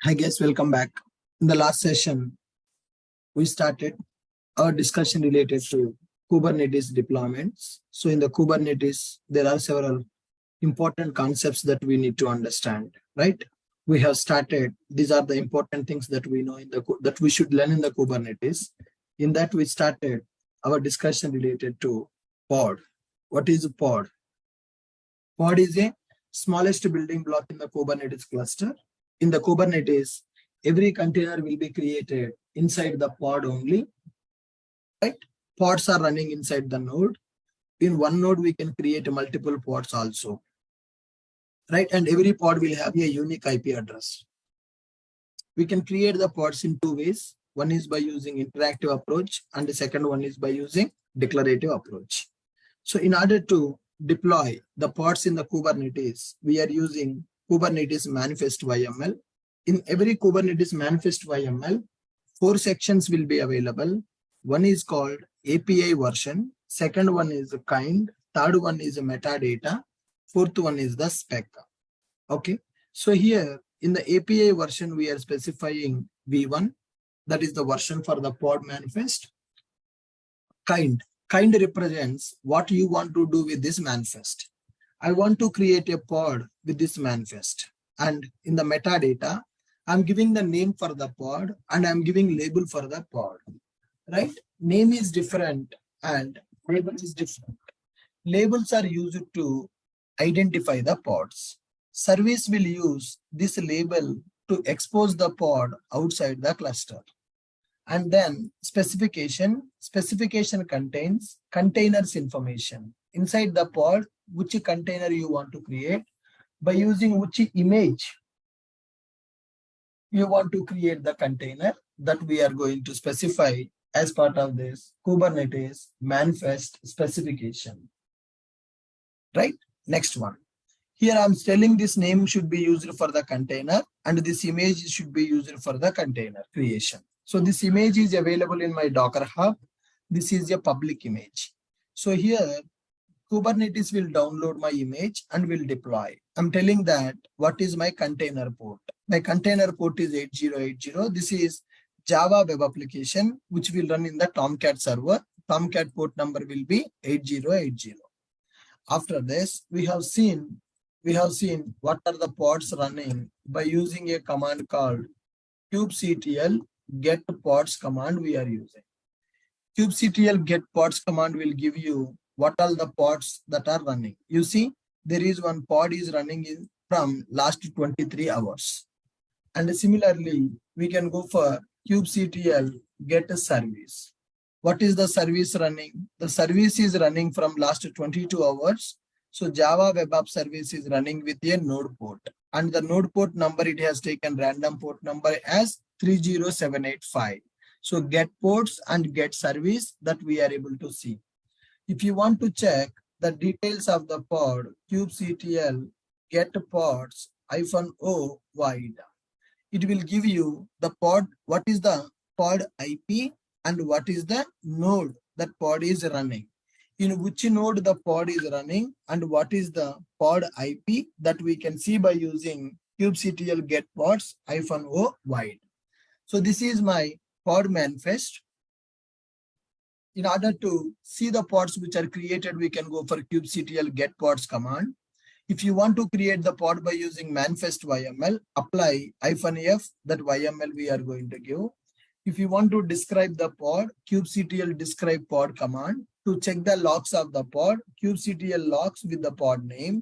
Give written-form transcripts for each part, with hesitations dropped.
Hi guys, welcome back. In the last session, we started our discussion related to Kubernetes deployments. So in the Kubernetes, there are several important concepts that we need to understand, right? We have started, these are the important things that we know that we should learn in the Kubernetes. In that we started our discussion related to pod. What is a pod? Pod is a smallest building block in the Kubernetes cluster. In the Kubernetes, every container will be created inside the pod only, right? Pods are running inside the node. In one node, we can create multiple pods also, right? And every pod will have a unique IP address. We can create the pods in two ways. One is by using interactive approach, and the second one is by using declarative approach. So in order to deploy the pods in the Kubernetes, we are using Kubernetes manifest YML. In every Kubernetes manifest YML, 4 sections will be available. One is called API version. Second one is kind. Third one is metadata. Fourth one is the spec. Okay. So here in the API version, we are specifying V1. That is the version for the pod manifest. Kind represents what you want to do with this manifest. I want to create a pod with this manifest. And in the metadata, I'm giving the name for the pod and I'm giving label for the pod, right? Name is different and label is different. Labels are used to identify the pods. Service will use this label to expose the pod outside the cluster. And then specification contains containers information. Inside the pod, which container you want to create, by using which image you want to create the container that we are going to specify as part of this Kubernetes manifest specification. Right? Next one. Here I'm telling this name should be used for the container and this image should be used for the container creation. So this image is available in my Docker Hub. This is a public image. So here Kubernetes will download my image and will deploy. I'm telling that what is my container port. My container port is 8080. This is Java web application which will run in the Tomcat server. Tomcat port number will be 8080. After this, we have seen what are the pods running by using a command called kubectl get pods command we are using. kubectl get pods command will give you what are the pods that are running. You see, there is one pod is running in from last 23 hours. And similarly, we can go for kubectl get a service. What is the service running? The service is running from last 22 hours. So Java Web App Service is running with a node port. And the node port number, it has taken random port number as 30785. So get ports and get service that we are able to see. If you want to check the details of the pod, kubectl get pods -o wide. It will give you the pod, what is the pod IP and what is the node that pod is running. In which node the pod is running and what is the pod IP that we can see by using kubectl get pods -o wide. So this is my pod manifest. In order to see the pods which are created, we can go for kubectl get pods command. If you want to create the pod by using manifest YML, apply -f that YML we are going to give. If you want to describe the pod, kubectl describe pod command. To check the logs of the pod, kubectl logs with the pod name.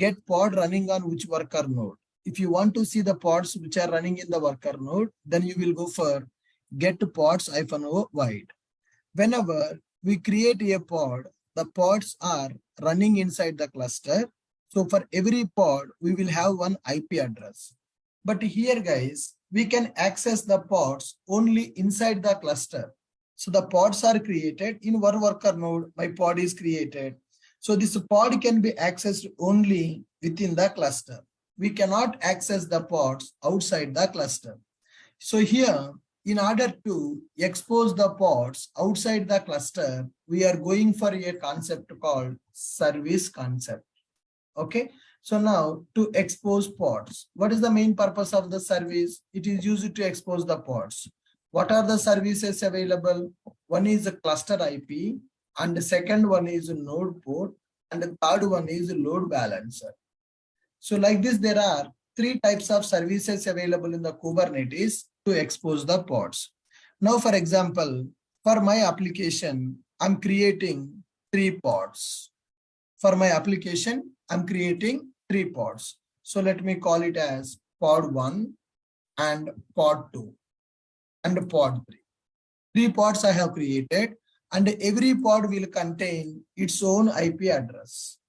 Get pod running on which worker node. If you want to see the pods which are running in the worker node, then you will go for get pods -o wide. Whenever we create a pod, the pods are running inside the cluster. So for every pod, we will have one IP address. But here, guys, we can access the pods only inside the cluster. So the pods are created in one worker node, my pod is created. So this pod can be accessed only within the cluster. We cannot access the pods outside the cluster. So here, in order to expose the pods outside the cluster, we are going for a concept called service concept. Okay. So now to expose pods, what is the main purpose of the service? It is used to expose the pods. What are the services available? One is a cluster IP, and the second one is a node port, and the third one is a load balancer. So like this, there are three types of services available in the Kubernetes to expose the pods. Now, for example, for my application, I'm creating three pods. For my application, I'm creating three pods. So let me call it as pod 1 and pod 2 and pod 3. Three pods I have created, and every pod will contain its own IP address.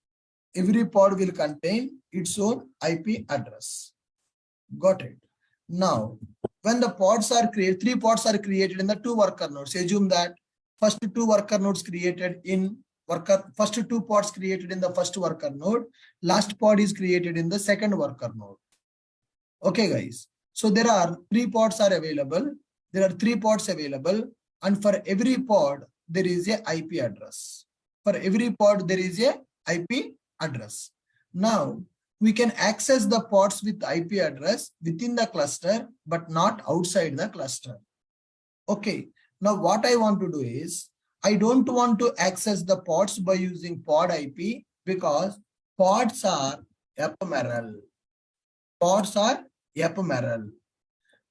Every pod will contain its own IP address. Got it. Now, when the pods are created, three pods are created in the two worker nodes. Assume that first two worker nodes created in first two pods created in the first worker node, last pod is created in the second worker node. Okay, guys. So there are three pods are available. There are three pods available, and for every pod there is a IP address. For every pod there is a IP address. Now we can access the pods with IP address within the cluster, but not outside the cluster. Okay. Now what I want to do is, I don't want to access the pods by using pod IP because pods are ephemeral. Pods are ephemeral.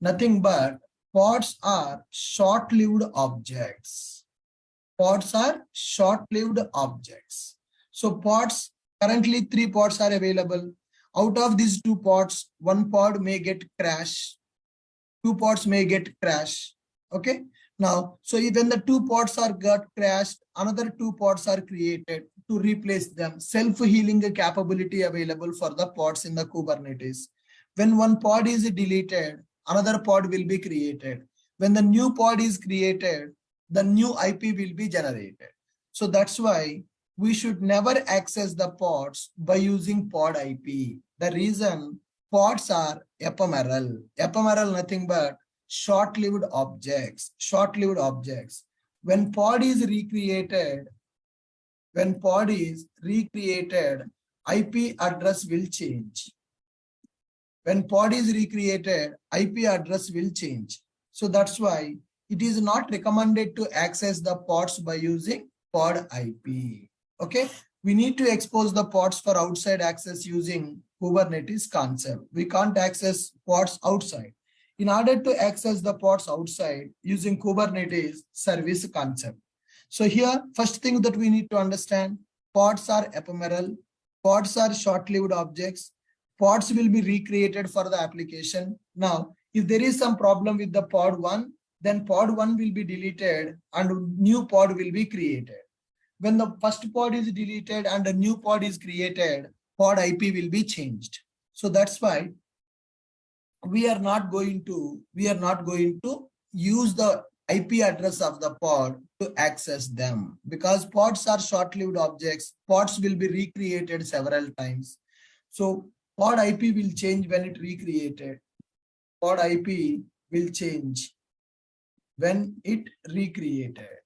Nothing but pods are short-lived objects. Pods are short-lived objects. So pods, currently three pods are available. Out of these two pods, one pod may get crash. Two pods may get crash. Okay. Now, so when the two pods are got crashed, another two pods are created to replace them. Self-healing capability available for the pods in the Kubernetes. When one pod is deleted, another pod will be created. When the new pod is created, the new IP will be generated. So that's why we should never access the pods by using pod IP. The reason, pods are ephemeral. Ephemeral, nothing but short-lived objects. Short-lived objects. When pod is recreated, IP address will change. When pod is recreated, IP address will change. So that's why it is not recommended to access the pods by using pod IP. Okay. We need to expose the pods for outside access using Kubernetes concept. We can't access pods outside. In order to access the pods outside using Kubernetes service concept. So here, first thing that we need to understand, pods are ephemeral. Pods are short-lived objects. Pods will be recreated for the application. Now, if there is some problem with the pod 1, then pod 1 will be deleted and new pod will be created. When the first pod is deleted and a new pod is created, pod IP will be changed. So that's why we are not going to use the IP address of the pod to access them, because pods are short-lived objects. Pods will be recreated several times. So pod IP will change when it recreated. Pod IP will change when it recreated.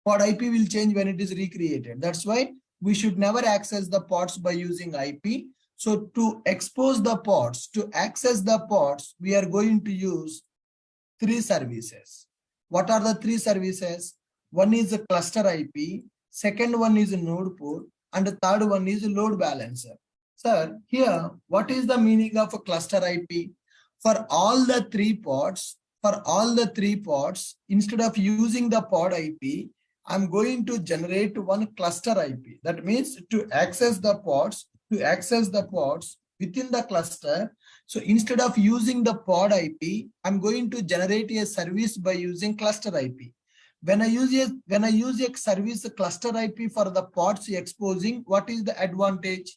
Pod IP will change when it is recreated. That's why we should never access the pods by using IP. So to expose the pods, to access the pods, we are going to use three services. What are the three services? One is a cluster IP, second one is a node port, and the third one is a load balancer. Sir, here, what is the meaning of a cluster IP? For all the three pods, instead of using the pod IP, I'm going to generate one cluster IP. That means to access the pods within the cluster. So instead of using the pod IP, I'm going to generate a service by using cluster IP. When I use a service cluster IP for the pods exposing, what is the advantage?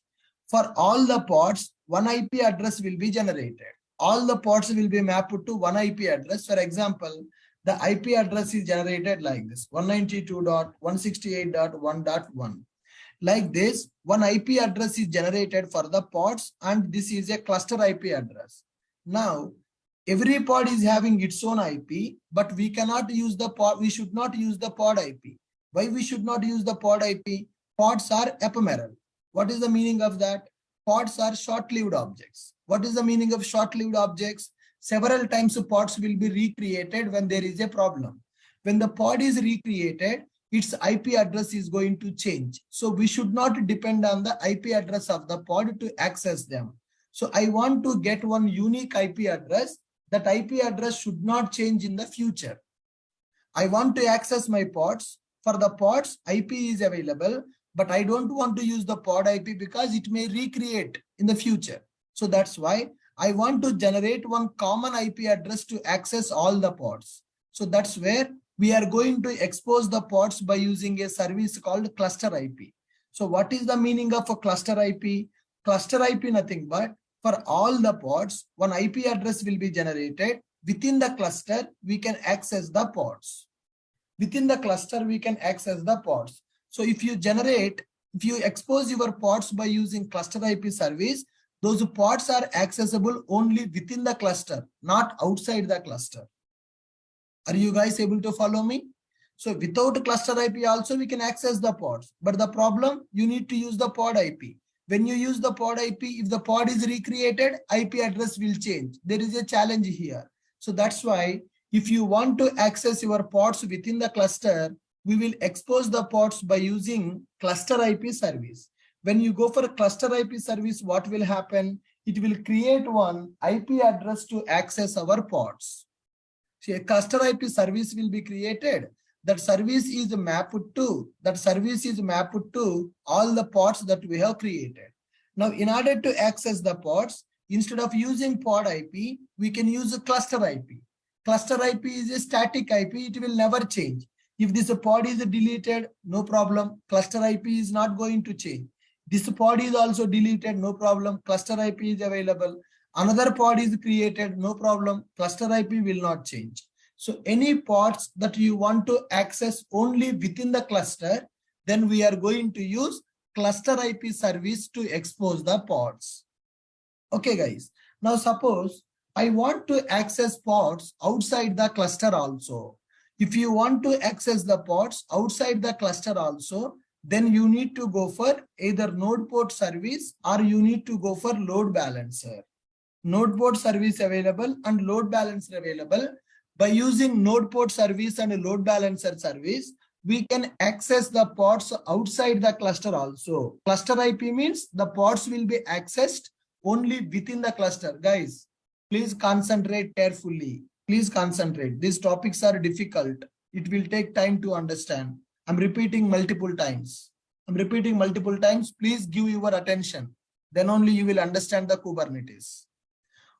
For all the pods, one IP address will be generated. All the pods will be mapped to one IP address. For example, the IP address is generated like this, 192.168.1.1. Like this, one IP address is generated for the pods, and this is a cluster IP address. Now, every pod is having its own IP, but we cannot use the pod. We should not use the pod IP. Why we should not use the pod IP? Pods are ephemeral. What is the meaning of that? Pods are short-lived objects. What is the meaning of short-lived objects? Several times pods will be recreated when there is a problem. When the pod is recreated, its IP address is going to change. So we should not depend on the IP address of the pod to access them. So I want to get one unique IP address. That IP address should not change in the future. I want to access my pods. For the pods, IP is available, but I don't want to use the pod IP because it may recreate in the future. So that's why I want to generate one common IP address to access all the pods. So that's where we are going to expose the pods by using a service called cluster IP. So what is the meaning of a cluster IP? Cluster IP nothing but for all the pods, one IP address will be generated. Within the cluster, we can access the pods. Within the cluster, we can access the pods. So if you expose your pods by using cluster IP service, those pods are accessible only within the cluster, not outside the cluster. Are you guys able to follow me? So without cluster IP also we can access the pods. But the problem, you need to use the pod IP. When you use the pod IP, if the pod is recreated, IP address will change. There is a challenge here. So that's why if you want to access your pods within the cluster, we will expose the pods by using cluster IP service. When you go for a cluster IP service, what will happen? It will create one IP address to access our pods. See, a cluster IP service will be created. That service is mapped to all the pods that we have created. Now, in order to access the pods, instead of using pod IP, we can use a cluster IP. Cluster IP is a static IP. It will never change. If this pod is deleted, no problem. Cluster IP is not going to change. This pod is also deleted, no problem. Cluster IP is available. Another pod is created, no problem. Cluster IP will not change. So any pods that you want to access only within the cluster, then we are going to use cluster IP service to expose the pods. Okay, guys. Now suppose I want to access pods outside the cluster also. If you want to access the pods outside the cluster also, then you need to go for either node port service or you need to go for load balancer. Node port service available and load balancer available. By using node port service and load balancer service, we can access the pods outside the cluster also. Cluster IP means the pods will be accessed only within the cluster. Guys, please concentrate carefully. Please concentrate. These topics are difficult. It will take time to understand. I'm repeating multiple times. Please give your attention. Then only you will understand the Kubernetes.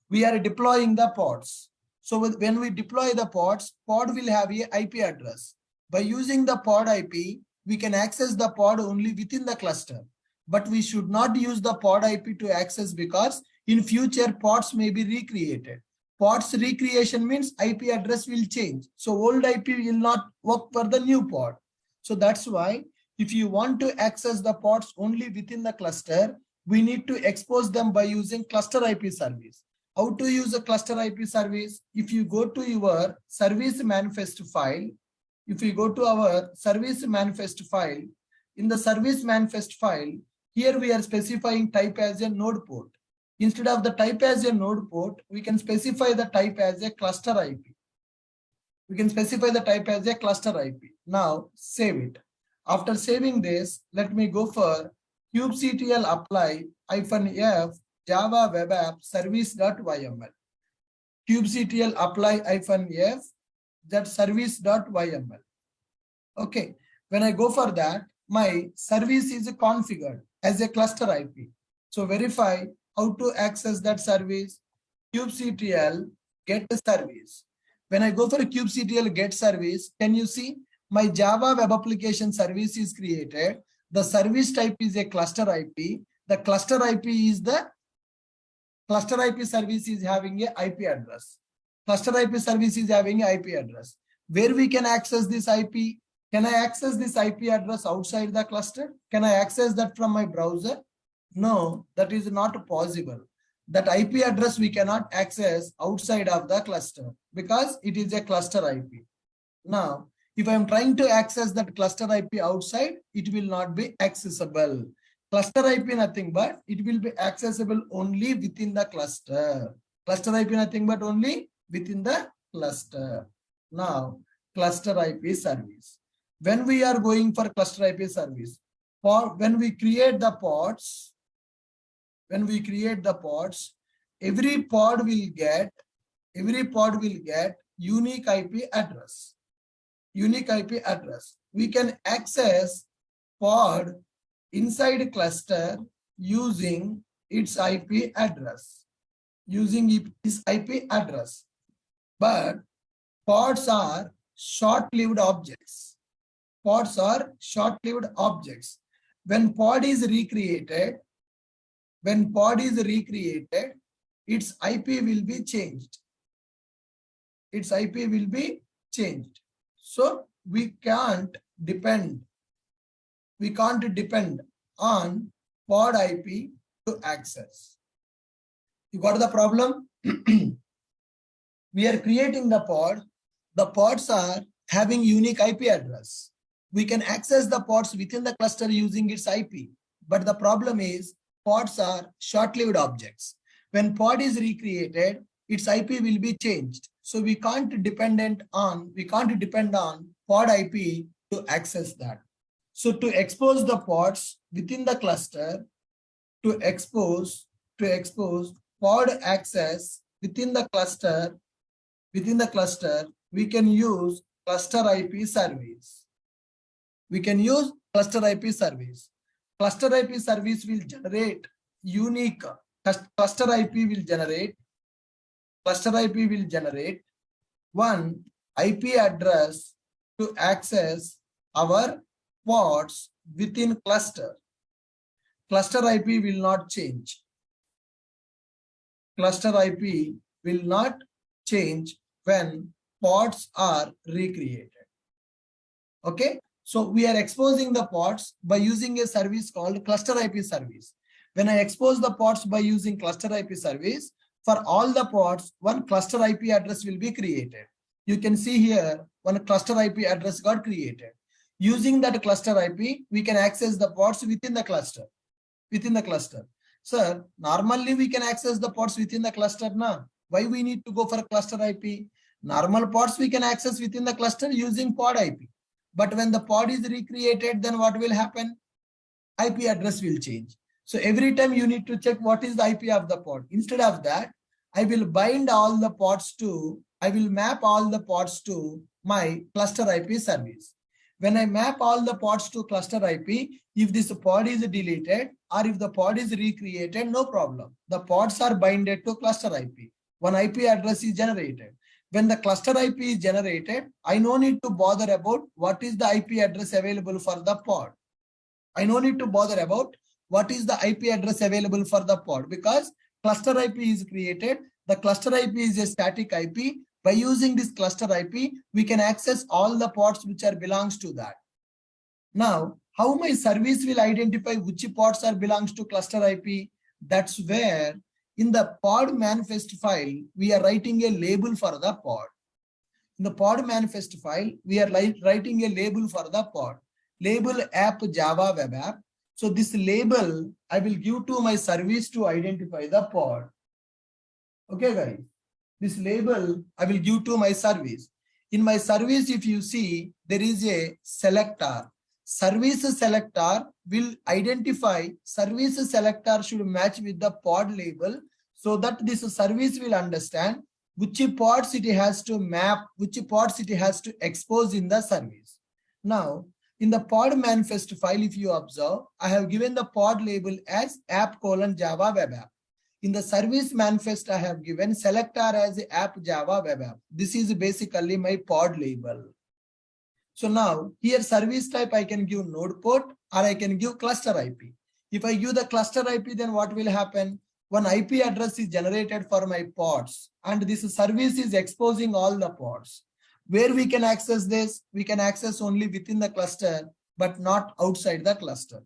We are deploying the pods. So when we deploy the pods, pod will have a IP address. By using the pod IP, we can access the pod only within the cluster. But we should not use the pod IP to access because in future pods may be recreated. Pods recreation means IP address will change. So old IP will not work for the new pod. So that's why if you want to access the pods only within the cluster, we need to expose them by using cluster IP service. How to use a cluster IP service? If you go to your service manifest file, in the service manifest file, here we are specifying type as a node port. Instead of the type as a node port, we can specify the type as a cluster IP. Now save it. After saving this, let me go for kubectl apply -f Java web app service.yml. kubectl apply -f that service.yml. Okay, when I go for that, my service is configured as a cluster IP. So verify how to access that service. kubectl get service. When I go for kubectl get service, can you see my Java web application service is created. The service type is a cluster IP. The cluster IP is the cluster IP service is having a IP address. Cluster IP service is having a IP address. Where we can access this IP? Can I access this IP address outside the cluster? Can I access that from my browser? No, that is not possible. That IP address we cannot access outside of the cluster because it is a cluster IP. Now, if I'm trying to access that cluster IP outside, it will not be accessible. Cluster IP nothing but it will be accessible only within the cluster. Cluster IP nothing but only within the cluster. Now, cluster IP service. When we are going for cluster IP service, when we create the pods, every pod will get unique IP address. Unique IP address. We can access pod inside cluster using its IP address. But pods are short-lived objects. When pod is recreated, its IP will be changed. So we can't depend on pod IP to access. You got the problem? We are creating the pod. The pods are having unique IP address. We can access the pods within the cluster using its IP. But the problem is pods are short-lived objects. When pod is recreated, its IP will be changed. So we can't depend on pod IP to access that. So to expose the pods within the cluster, to expose pod access within the cluster, we can use cluster IP service. Cluster IP service will generate unique cluster IP will generate one IP address to access our pods within cluster. Cluster IP will not change. When pods are recreated. Okay. So we are exposing the pods by using a service called cluster IP service. When I expose the pods by using cluster IP service, for all the pods, one cluster IP address will be created. You can see here, one cluster IP address got created. Using that cluster IP, we can access the pods within the cluster. Sir, normally we can access the pods within the cluster now. Why we need to go for a cluster IP? Normal pods we can access within the cluster using pod IP. But when the pod is recreated, then what will happen? IP address will change. So every time you need to check what is the IP of the pod. Instead of that, I will map all the pods to my cluster IP service. When I map all the pods to cluster IP, if this pod is deleted or if the pod is recreated, no problem. The pods are binded to cluster IP. One IP address is generated. When the cluster IP is generated, I no need to bother about what is the IP address available for the pod. Because cluster IP is created. The cluster IP is a static IP. By using this cluster IP, we can access all the pods which are belongs to that. Now, how my service will identify which pods are belongs to cluster IP? That's where in the pod manifest file, we are writing a label for the pod. In the pod manifest file, we are writing a label for the pod. Label app Java web app. So this label I will give to my service to identify the pod. Okay, guys. This label I will give to my service. In my service, if you see, there is a selector. Service selector will identify, service selector should match with the pod label so that this service will understand which pods it has to map, which pods it has to expose in the service. Now, in the pod manifest file, if you observe, I have given the pod label as app::Java web app. In the service manifest, I have given selector as app Java web app. This is basically my pod label. So now here service type, I can give node port or I can give cluster IP. If I give the cluster IP, then what will happen? One IP address is generated for my pods and this service is exposing all the pods. Where we can access this? We can access only within the cluster, but not outside the cluster.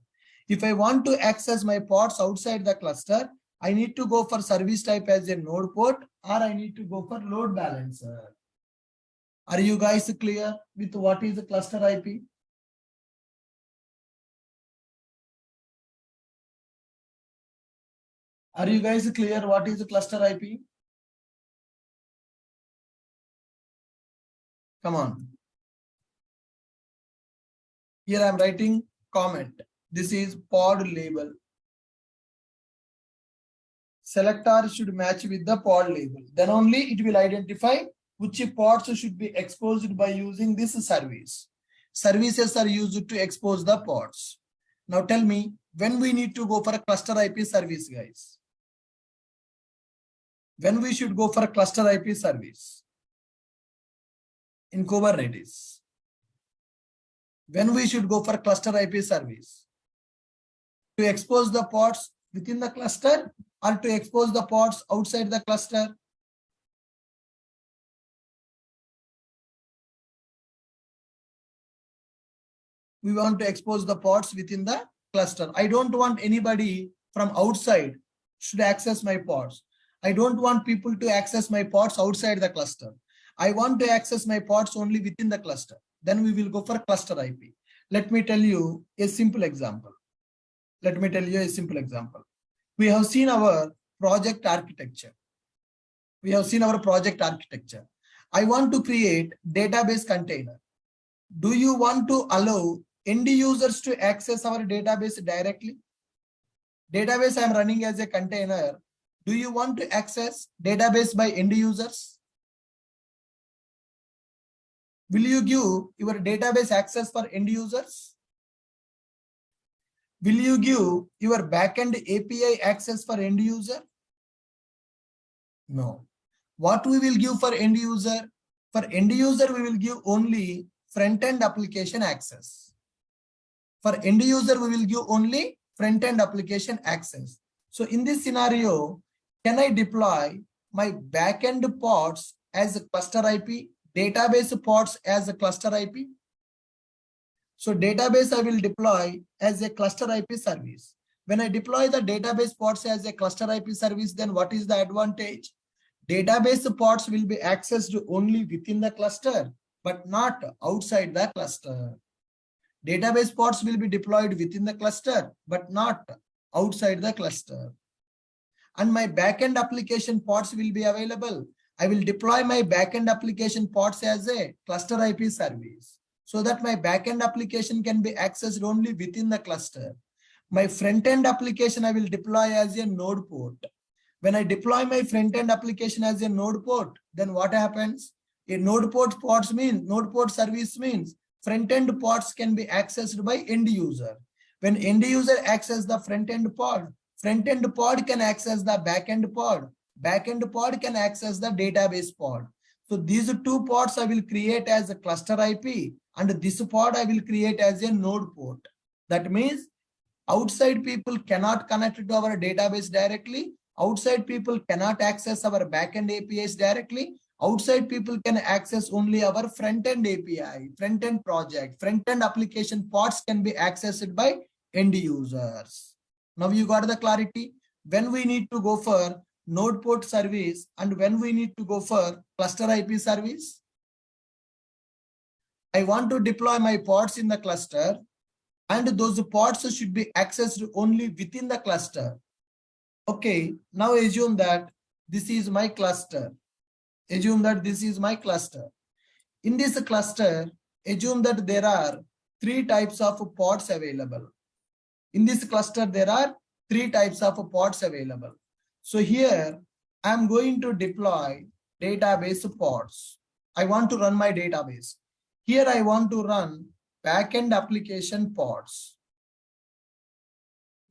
If I want to access my pods outside the cluster, I need to go for service type as a node port or I need to go for load balancer. Are you guys clear with what is the cluster IP? Are you guys clear what is a cluster IP? Come on. Here I am writing comment. This is pod label. Selector should match with the pod label. Then only it will identify which pods should be exposed by using this service. Services are used to expose the pods. Now tell me when we need to go for a cluster IP service, guys. When we should go for a cluster IP service in Kubernetes. When we should go for cluster IP service to expose the pods within the cluster or to expose the pods outside the cluster. We want to expose the pods within the cluster. I don't want anybody from outside should access my pods. I don't want people to access my pods outside the cluster. I want to access my pods only within the cluster. Then we will go for cluster IP. Let me tell you a simple example. We have seen our project architecture. I want to create database container. Do you want to allow end users to access our database directly? Database I am running as a container. Do you want to access database by end users? Will you give your database access for end users? Will you give your backend API access for end user? No. What we will give for end user? For end user, we will give only front-end application access. For end user, we will give only front-end application access. So in this scenario, can I deploy my backend pods as a cluster IP, database pods as a cluster IP? So database I will deploy as a cluster IP service. When I deploy the database pods as a cluster IP service, then what is the advantage? Database pods will be accessed only within the cluster, but not outside the cluster. Database pods will be deployed within the cluster, but not outside the cluster. And my backend application pods will be available. I will deploy my backend application pods as a cluster IP service so that my backend application can be accessed only within the cluster. My front-end application I will deploy as a node port. When I deploy my front-end application as a node port, then what happens? A node port service means front-end pods can be accessed by end user. When end user access the front-end pod can access the backend pod. Backend pod can access the database pod. So these two pods I will create as a cluster IP, and this pod I will create as a node port. That means outside people cannot connect to our database directly. Outside people cannot access our backend APIs directly. Outside people can access only our front-end API, front-end project, front-end application pods can be accessed by end users. Now you got the clarity when we need to go for node port service and when we need to go for cluster IP service. I want to deploy my pods in the cluster and those pods should be accessed only within the cluster. Okay, now assume that this is my cluster. In this cluster, assume that there are three types of pods available. In this cluster, there are three types of pods available. So here, I'm going to deploy database pods. I want to run my database. Here, I want to run backend application pods.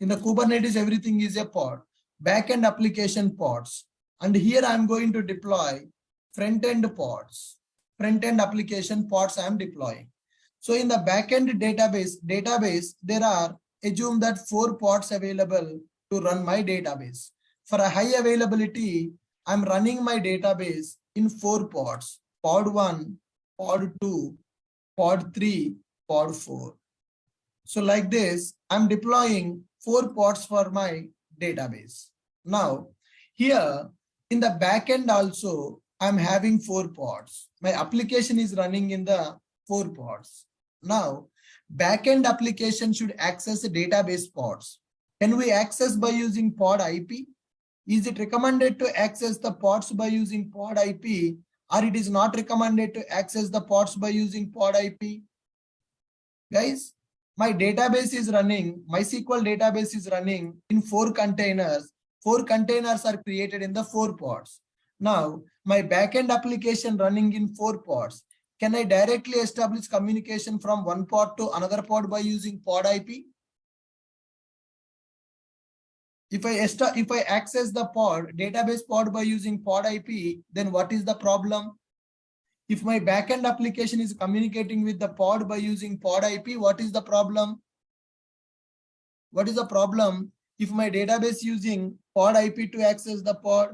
In the Kubernetes, everything is a pod. Backend application pods. And here, I'm going to deploy front-end pods. Front-end application pods I am deploying. So in the backend database, there are, assume that 4 pods available to run my database. For a high availability, I'm running my database in 4 pods. Pod 1, pod 2, pod 3, pod 4. So like this, I'm deploying 4 pods for my database. Now, here in the backend also, I'm having 4 pods. My application is running in the 4 pods. Now, backend application should access the database pods. Can we access by using pod IP? Is it recommended to access the pods by using pod IP, or it is not recommended to access the pods by using pod IP? Guys, my database is running, MySQL database is running in 4 containers. 4 containers are created in the 4 pods. Now, my backend application running in 4 pods. Can I directly establish communication from one pod to another pod by using pod IP? If I access the pod, database pod by using pod IP, then what is the problem? If my backend application is communicating with the pod by using pod IP, what is the problem? What is the problem if my database using pod IP to access the pod?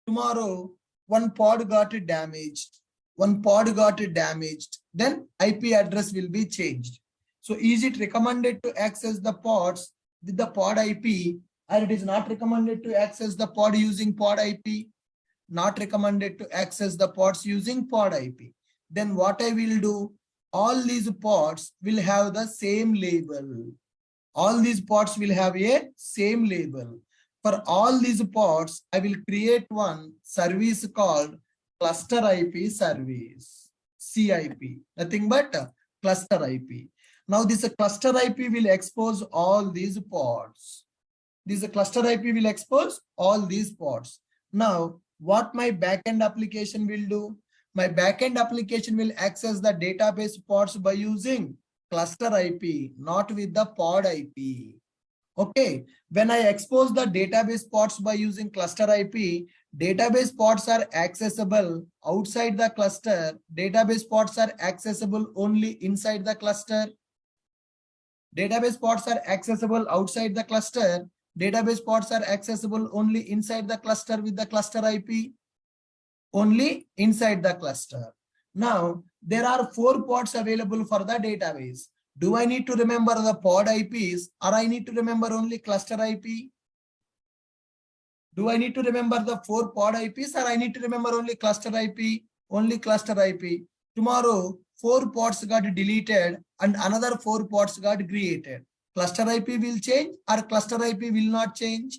Tomorrow, one pod got damaged. One pod got damaged. Then IP address will be changed. So is it recommended to access the pods with the pod IP, or it is not recommended to access the pod using pod IP? Not recommended to access the pods using pod IP. Then what I will do, all these pods will have the same label. All these pods will have a same label. For all these pods, I will create one service called cluster IP service, CIP, nothing but cluster IP. Now this cluster IP will expose all these pods. This cluster IP will expose all these pods. Now, what my backend application will do? My backend application will access the database pods by using cluster IP, not with the pod IP. Okay, when I expose the database pods by using cluster IP, database pods are accessible outside the cluster. Database pods are accessible only inside the cluster. Database pods are accessible outside the cluster. Database pods are accessible only inside the cluster with the cluster IP. Only inside the cluster. Now, there are 4 pods available for the database. Do I need to remember the pod IPs, or I need to remember only cluster IP? Do I need to remember the 4 pod IPs, or I need to remember only cluster IP? Only cluster IP. Tomorrow, 4 pods got deleted and another 4 pods got created. Cluster IP will change, or cluster IP will not change?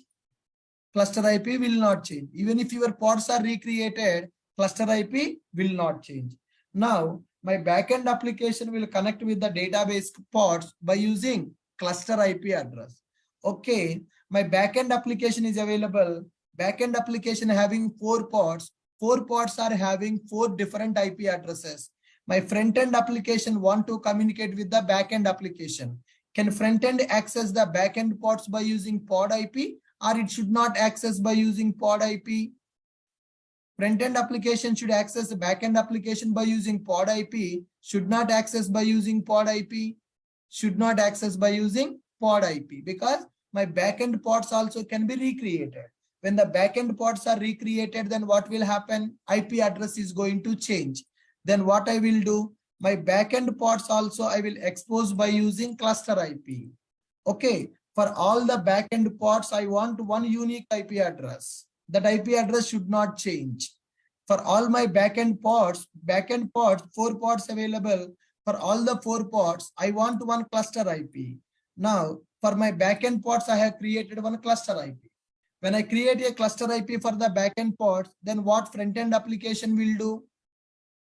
Cluster IP will not change. Even if your pods are recreated, cluster IP will not change. Now, my backend application will connect with the database pods by using cluster IP address. Okay, my backend application is available. Backend application having 4 pods. 4 pods are having 4 different IP addresses. My front-end application want to communicate with the backend application. Can front-end access the backend pods by using pod IP, or it should not access by using pod IP? Front-end application should access the back-end application by using pod IP, should not access by using pod IP, should not access by using pod IP, because my back-end pods also can be recreated. When the back-end pods are recreated, then what will happen? IP address is going to change. Then what I will do? My back-end pods also I will expose by using cluster IP. Okay, for all the back-end pods, I want one unique IP address. That IP address should not change. For all my backend pods, 4 pods available. For all the 4 pods, I want one cluster IP. Now, for my backend pods, I have created one cluster IP. When I create a cluster IP for the backend pods, then what front-end application will do?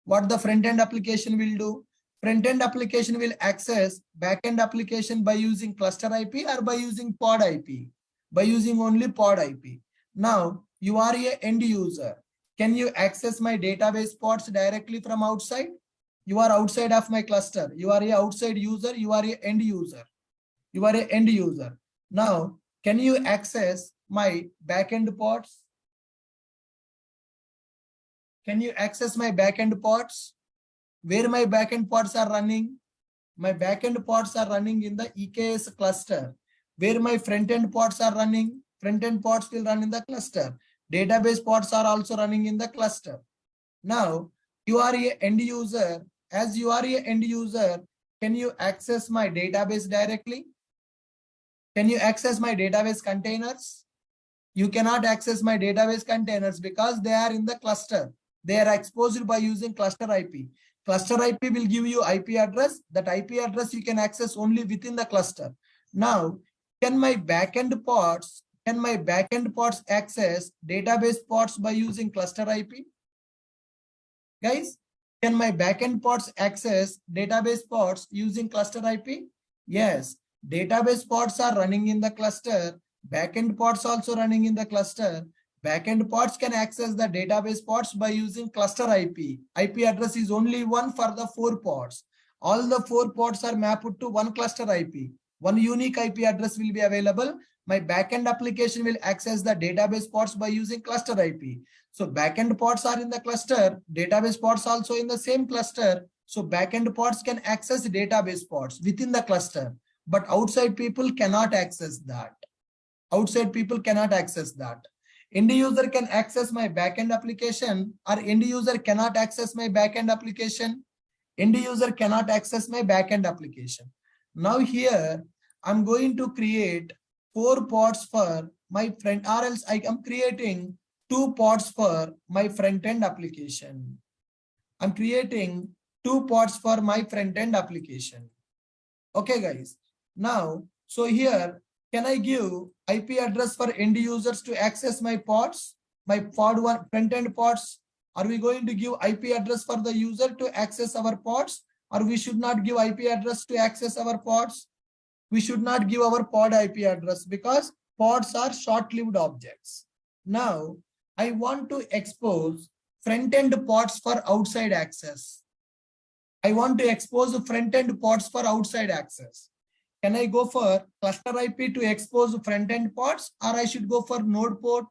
What the front-end application will do? Front-end application will access backend application by using cluster IP or by using pod IP. By using only pod IP. Now, you are an end user. Can you access my database pods directly from outside? You are outside of my cluster. You are an outside user. You are an end user. You are an end user. Now, can you access my backend pods? Can you access my backend pods? Where my backend pods are running? My backend pods are running in the EKS cluster. Where my front-end pods are running? Front-end pods will run in the cluster. Database pods are also running in the cluster. Now, you are an end user. As you are an end user, can you access my database directly? Can you access my database containers? You cannot access my database containers because they are in the cluster. They are exposed by using cluster IP. Cluster IP will give you IP address. That IP address you can access only within the cluster. Now, can my backend pods can my backend pods access database pods by using cluster IP? Guys, can my backend pods access database pods using cluster IP? Yes, database pods are running in the cluster. Backend pods also running in the cluster. Backend pods can access the database pods by using cluster IP. IP address is only one for the 4 pods. All the 4 pods are mapped to one cluster IP. One unique IP address will be available. My backend application will access the database pods by using cluster IP. So backend pods are in the cluster, database pods also in the same cluster. So backend pods can access database pods within the cluster, but outside people cannot access that. Outside people cannot access that. End user can access my backend application, or end user cannot access my backend application. End user cannot access my backend application. Now here I'm going to create 4 pods for my friend, or else I am creating 2 pods for my front-end application. I'm creating 2 pods for my front-end application. Okay, guys. Now, so here, can I give IP address for end users to access my pods, my pod one front-end pods? Are we going to give IP address for the user to access our pods, or we should not give IP address to access our pods? We should not give our pod IP address because pods are short-lived objects. Now, I want to expose front-end pods for outside access. I want to expose front-end pods for outside access. Can I go for cluster IP to expose front-end pods, or I should go for node port?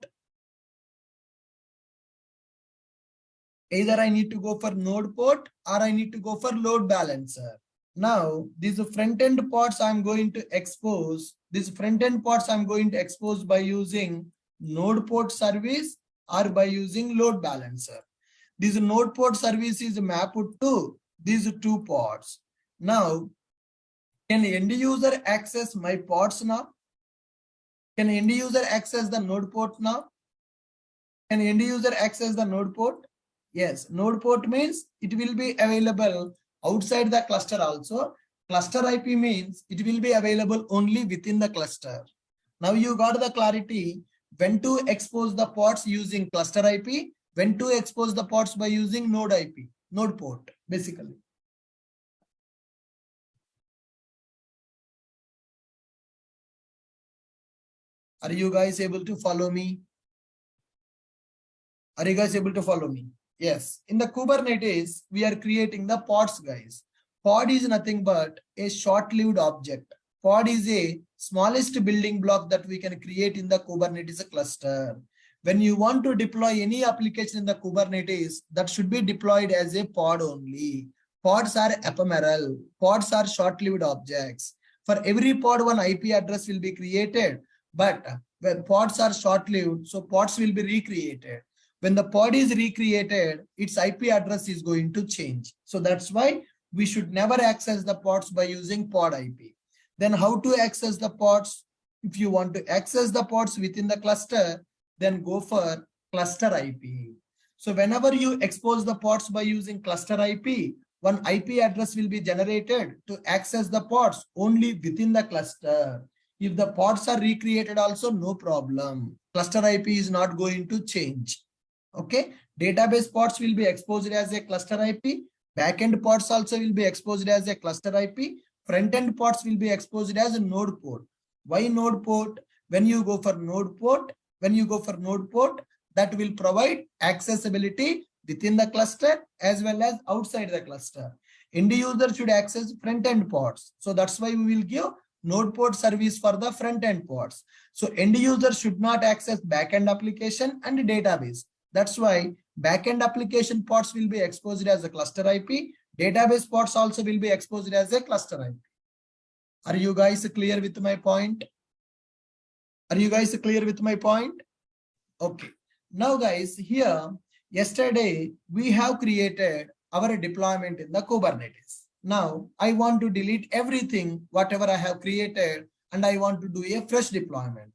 Either I need to go for node port or I need to go for load balancer. Now, these front-end pods I'm going to expose. These front-end pods I'm going to expose by using node port service or by using load balancer. This node port service is mapped to these 2 pods. Now, can end user access my pods now? Can end user access the node port now? Can end user access the node port? Yes, node port means it will be available outside the cluster also. Cluster IP means it will be available only within the cluster. Now you got the clarity when to expose the pods using cluster IP, when to expose the pods by using node IP, node port, basically. Are you guys able to follow me? Are you guys able to follow me? Yes. In the Kubernetes, we are creating the pods, guys. Pod is nothing but a short-lived object. Pod is a smallest building block that we can create in the Kubernetes cluster. When you want to deploy any application in the Kubernetes, that should be deployed as a pod only. Pods are ephemeral. Pods are short-lived objects. For every pod, one IP address will be created. But when pods are short-lived, so pods will be recreated. When the pod is recreated, its IP address is going to change. So that's why we should never access the pods by using pod IP. Then how to access the pods? If you want to access the pods within the cluster, then go for cluster IP. So whenever you expose the pods by using cluster IP, one IP address will be generated to access the pods only within the cluster. If the pods are recreated also, no problem. Cluster IP is not going to change. Okay. Database pods will be exposed as a cluster IP. Backend pods also will be exposed as a cluster IP. Front-end pods will be exposed as a node port. Why node port? When you go for node port, that will provide accessibility within the cluster as well as outside the cluster. End user should access front-end pods. So that's why we will give node port service for the front-end pods. So end user should not access backend application and database. That's why backend application pods will be exposed as a cluster IP. Database pods also will be exposed as a cluster IP. Are you guys clear with my point? Are you guys clear with my point? Okay. Now guys, here, yesterday, we have created our deployment in the Kubernetes. Now, I want to delete everything, whatever I have created, and I want to do a fresh deployment.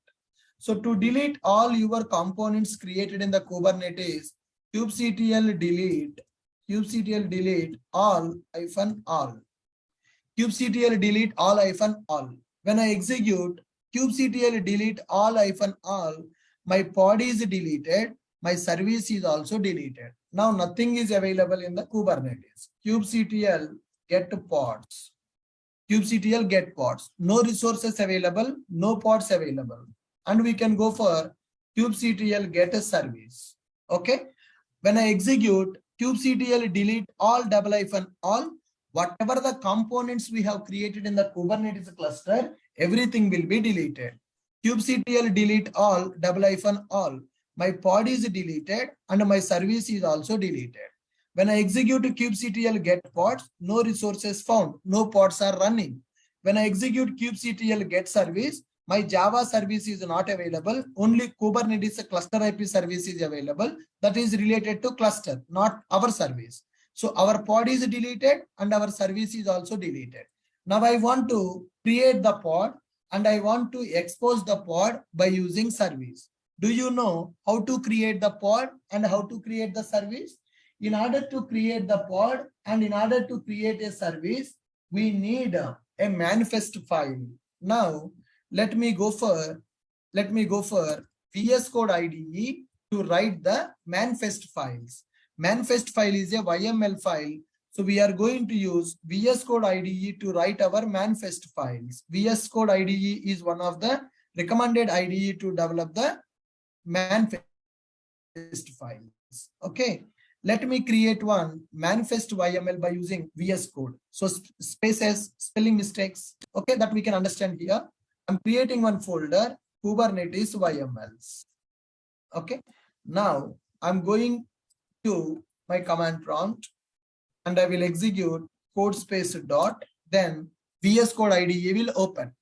So to delete all your components created in the Kubernetes, kubectl delete all -all. Kubectl delete all -all. When I execute, kubectl delete all, my pod is deleted, my service is also deleted. Now nothing is available in the Kubernetes. kubectl get pods. kubectl get pods. No resources available, no pods available. And we can go for kubectl get a service. Okay. When I execute kubectl delete all, whatever the components we have created in the Kubernetes cluster, everything will be deleted. kubectl delete all, my pod is deleted and my service is also deleted. When I execute kubectl get pods, no resources found, no pods are running. When I execute kubectl get service, my Java service is not available. Only Kubernetes cluster IP service is available. That is related to cluster, not our service. So our pod is deleted and our service is also deleted. Now I want to create the pod and I want to expose the pod by using service. Do you know how to create the pod and how to create the service? In order to create the pod and in order to create a service, we need a manifest file. Now, let me go for VS Code IDE to write the manifest files. Manifest file is a YML file. So we are going to use VS Code IDE to write our manifest files. VS Code IDE is one of the recommended IDE to develop the manifest files. Okay. Let me create one manifest YML by using VS Code. So spaces, spelling mistakes, okay, that we can understand here. I'm creating one folder, Kubernetes YMLs. Okay. Now I'm going to my command prompt and I will execute code space dot, then VS Code IDE will open.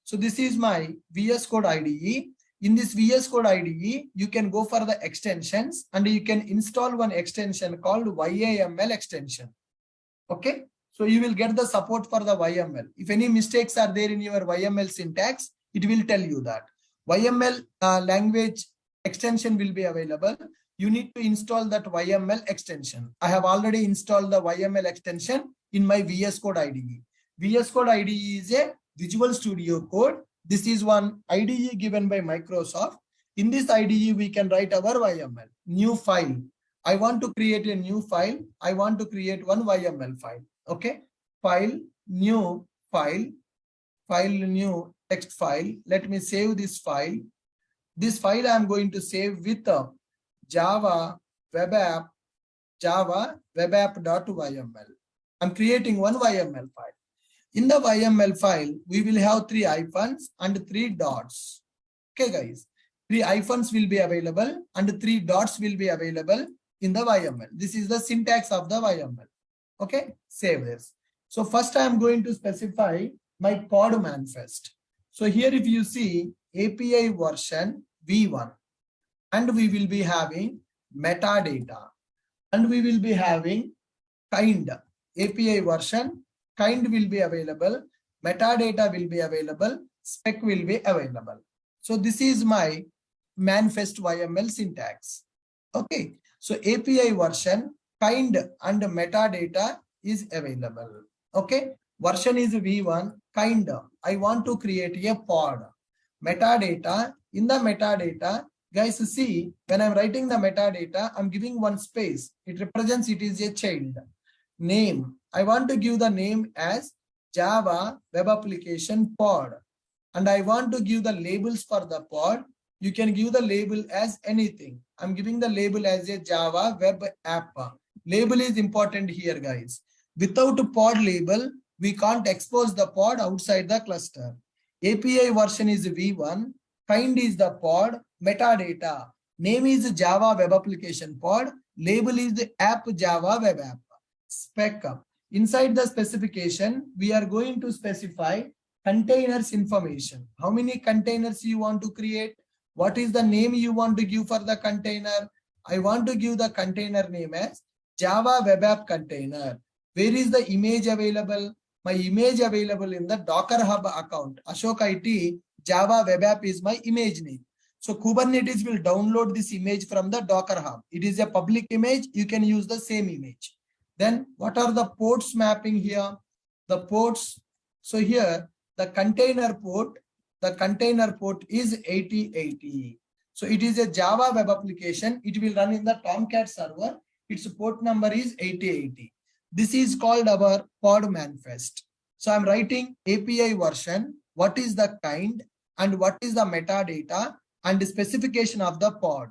So this is my VS Code IDE. In this VS Code IDE, you can go for the extensions and you can install one extension called YAML extension. Okay. So you will get the support for the YML. If any mistakes are there in your YML syntax, it will tell you that. YML language extension will be available. You need to install that YML extension. I have already installed the YML extension in my VS Code IDE. VS Code IDE is a Visual Studio Code. This is one IDE given by Microsoft. In this IDE, we can write our YML, new file. I want to create a new file. I want to create one YML file. Okay. File, new, new text file. Let me save this file. This file I am going to save with Java web app.yml. I'm creating one YML file. In the YML file, we will have 3 hyphens and 3 dots. Okay, guys. 3 hyphens will be available and 3 dots will be available in the YML. This is the syntax of the YML. Okay, save this. So first I am going to specify my pod manifest. So here if you see API version v1 and we will be having metadata and we will be having kind. API version kind will be available, metadata will be available, spec will be available. So this is my manifest YML syntax. Okay, so API version, kind and metadata is available. Okay, version is v1, kind. I want to create a pod. Metadata, in the metadata, guys, see, when I'm writing the metadata, I'm giving one space. It represents it is a child. Name, I want to give the name as Java Web Application Pod. And I want to give the labels for the pod. You can give the label as anything. I'm giving the label as a Java Web App. Label is important here, guys. Without a pod label, we can't expose the pod outside the cluster. API version is v1, kind is the pod, metadata. Name is Java Web Application Pod. Label is the app Java Web App. Spec. Inside the specification, we are going to specify containers information. How many containers you want to create? What is the name you want to give for the container? I want to give the container name as Java Web App Container. Where is the image available? My image available in the Docker Hub account. Ashok IT Java Web App is my image name. So Kubernetes will download this image from the Docker Hub. It is a public image. You can use the same image. Then what are the ports mapping here? The ports. So here the container port The container port is 8080. So it is a Java web application. It will run in the Tomcat server. Its port number is 8080. This is called our pod manifest. So I'm writing API version, what is the kind and what is the metadata and the specification of the pod.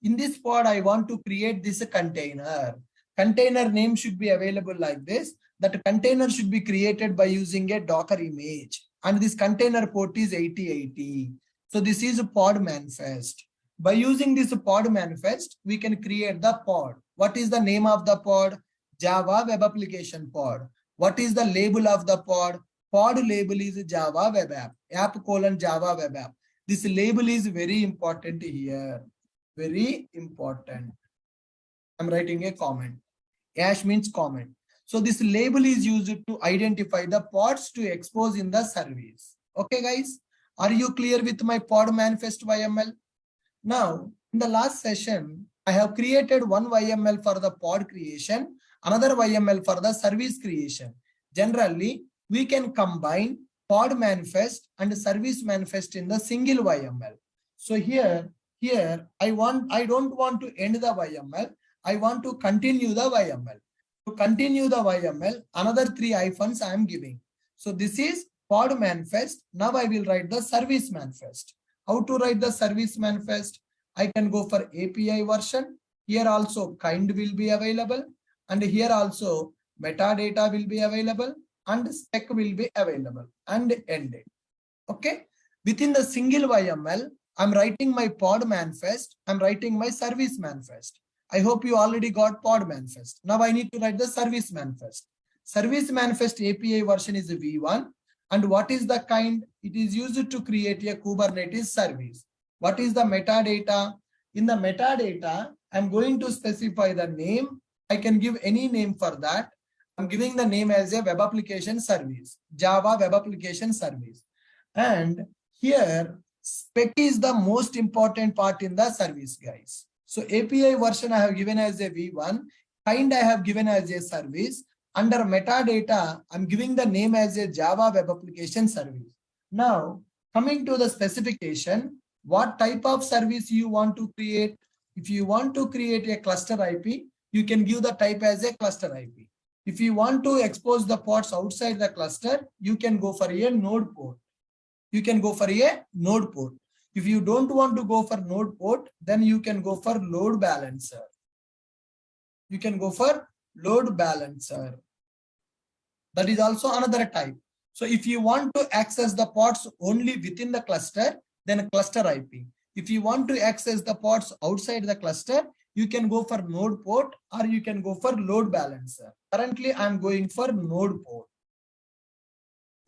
In this pod, I want to create this container. Container name should be available like this. That container should be created by using a Docker image. And this container port is 8080. So this is a pod manifest. By using this pod manifest, we can create the pod. What is the name of the pod? Java Web Application Pod. What is the label of the pod? Pod label is Java Web App. App::Java Web App. This label is very important here. Very important. I'm writing a comment. Hash means comment. So this label is used to identify the pods to expose in the service. Okay, guys. Are you clear with my pod manifest YML? Now, in the last session, I have created one YML for the pod creation, another YML for the service creation. Generally, we can combine pod manifest and service manifest in the single YML. So here I don't want to end the YML. I want to continue the YML. To continue the YML, another 3 hyphens I am giving. So this is pod manifest. Now I will write the service manifest. How to write the service manifest? I can go for API version. Here also kind will be available. And here also metadata will be available. And spec will be available. And end it. Okay. Within the single YML, I'm writing my pod manifest. I'm writing my service manifest. I hope you already got pod manifest. Now I need to write the service manifest. Service manifest API version is V1. And what is the kind? It is used to create a Kubernetes service. What is the metadata? In the metadata, I'm going to specify the name. I can give any name for that. I'm giving the name as a web application service, Java web application service. And here, spec is the most important part in the service, guys. So API version I have given as a V1, kind I have given as a service. Under metadata, I'm giving the name as a Java web application service. Now, coming to the specification, what type of service you want to create? If you want to create a cluster IP, you can give the type as a cluster IP. If you want to expose the pods outside the cluster, you can go for a node port. You can go for a node port. If you don't want to go for node port, then you can go for load balancer. You can go for load balancer. That is also another type. So if you want to access the pods only within the cluster, then cluster IP. If you want to access the pods outside the cluster, you can go for node port or you can go for load balancer. Currently, I'm going for node port.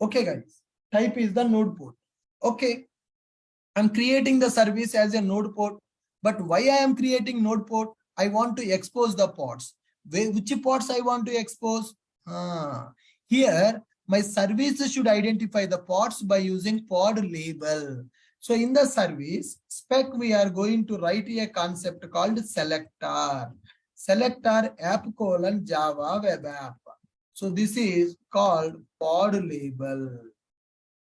Okay, guys. Type is the node port. Okay. I'm creating the service as a node port. But why I am creating node port? I want to expose the pods. Which pods I want to expose? Here, my service should identify the pods by using pod label. So in the service spec, we are going to write a concept called selector. Selector app::Java web app. So this is called pod label.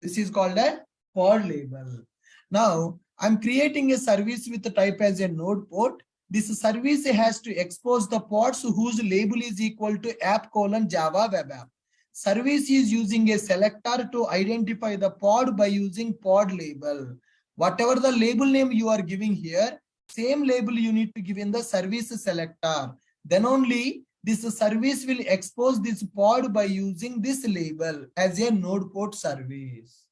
This is called a pod label. Now I'm creating a service with the type as a node port. This service has to expose the pods whose label is equal to app::Java web app. Service is using a selector to identify the pod by using pod label. Whatever the label name you are giving here, same label you need to give in the service selector. Then only this service will expose this pod by using this label as a node port service.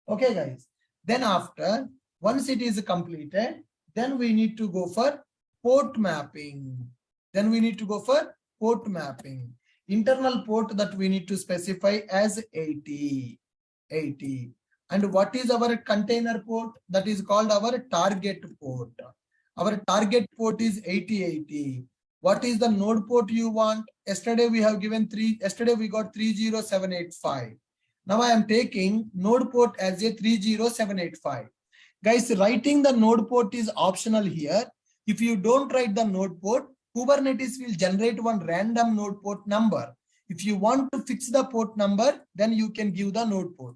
Okay, guys. Then after, once it is completed, then we need to go for port mapping. Internal port that we need to specify as 80. And what is our container port? That is called our target port. Our target port is 8080. What is the node port you want? Yesterday we have given 3. Yesterday we got 30785. Now I am taking node port as a 30785. Guys, writing the node port is optional here. If you don't write the node port, Kubernetes will generate one random node port number. If you want to fix the port number, then you can give the node port.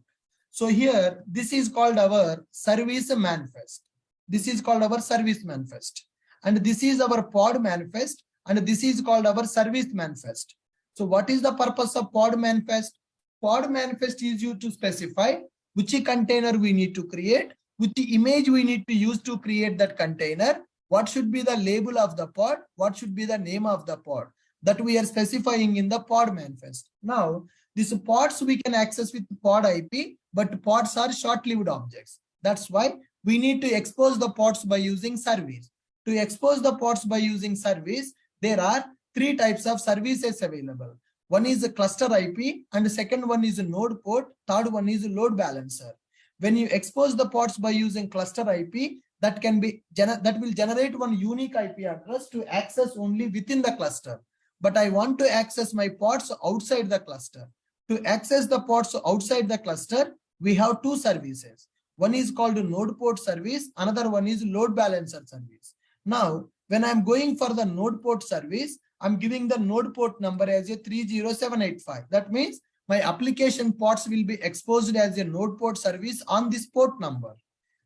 So here, this is called our service manifest. This is called our service manifest. And this is our pod manifest. And this is called our service manifest. So what is the purpose of pod manifest? Pod manifest is used to specify which container we need to create, which image we need to use to create that container, what should be the label of the pod, what should be the name of the pod, that we are specifying in the pod manifest. Now, these pods we can access with pod IP, but pods are short-lived objects. That's why we need to expose the pods by using service. To expose the pods by using service, there are three types of services available. One is a cluster IP, and the second one is a node port, third one is a load balancer. When you expose the pods by using cluster IP, that will generate one unique IP address to access only within the cluster. But I want to access my pods outside the cluster. To access the pods outside the cluster, we have two services. One is called a node port service, another one is load balancer service. Now, when I'm going for the node port service, I'm giving the node port number as a 30785. That means my application ports will be exposed as a node port service on this port number.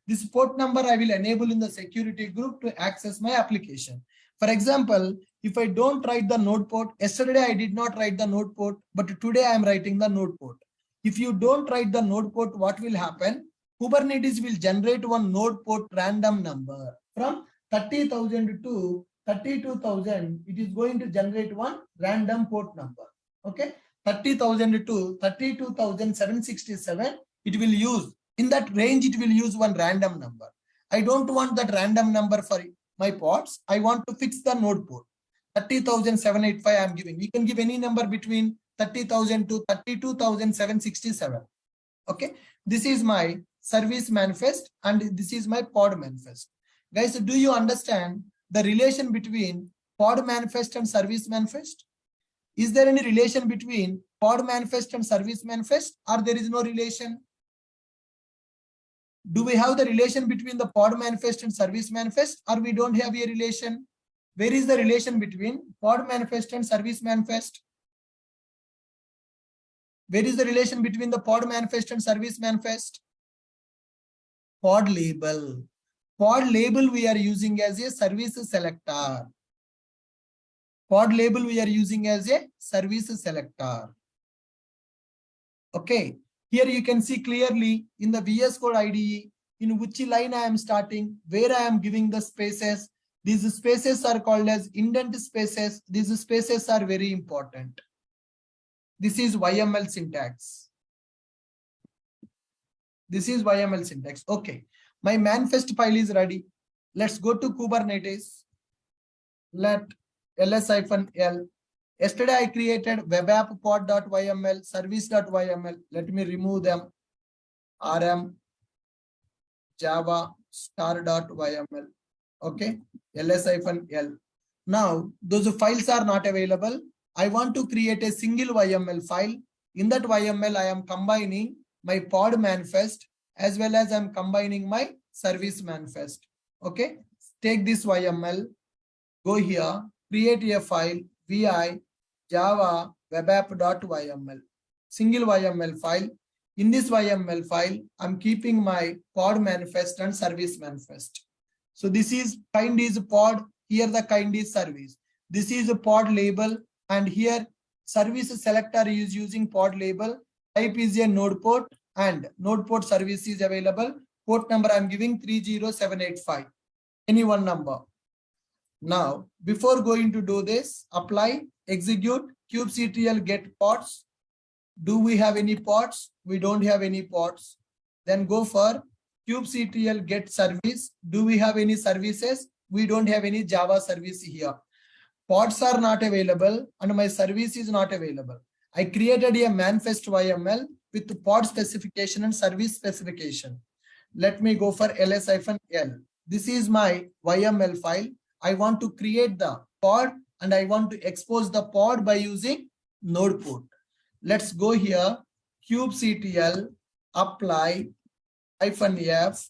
This port number I will enable in the security group to access my application. For example, if I don't write the node port, yesterday I did not write the node port, but today I am writing the node port. If you don't write the node port, what will happen? Kubernetes will generate one node port random number from 30,000 to 32,000. It is going to generate one random port number. Okay, 30,000 to 32,767. It will use, in that range, it will use one random number. I don't want that random number for my pods. I want to fix the node port. 30,785 I am giving. You can give any number between 30,000 to 32,767. Okay, this is my service manifest and this is my pod manifest. Guys, do you understand the relation between pod manifest and service manifest? Is there any relation between pod manifest and service manifest, or there is no relation? Do we have the relation between the pod manifest and service manifest, or we don't have a relation? Where is the relation between pod manifest and service manifest? Where is the relation between the pod manifest and service manifest? Pod label. Pod label we are using as a service selector. Pod label we are using as a service selector. Okay, here you can see clearly in the VS Code IDE in which line I am starting, where I am giving the spaces. These spaces are called as indent spaces. These spaces are very important. This is YML syntax. This is YML syntax. Okay, my manifest file is ready. Let's go to Kubernetes. Let ls-l. Yesterday I created web app pod.yml, service.yml. Let me remove them. rm java star.yml. Okay, ls-l. Now those files are not available. I want to create a single YML file. In that YML, I am combining my pod manifest as well as I'm combining my service manifest. Okay, take this YML, go here, create a file, vi java web app.yml, single YML file. In this YML file, I'm keeping my pod manifest and service manifest. So this is kind is pod, here the kind is service. This is a pod label, and here service selector is using pod label. Type is a node port and node port service is available. Port number I'm giving 30785. Any one number. Now, before going to do this, apply, execute, kubectl get pods. Do we have any pods? We don't have any pods. Then go for kubectl get service. Do we have any services? We don't have any Java service here. Pods are not available and my service is not available. I created a manifest YML with pod specification and service specification. Let me go for ls-l. This is my YML file. I want to create the pod and I want to expose the pod by using node port. Let's go here, kubectl apply -f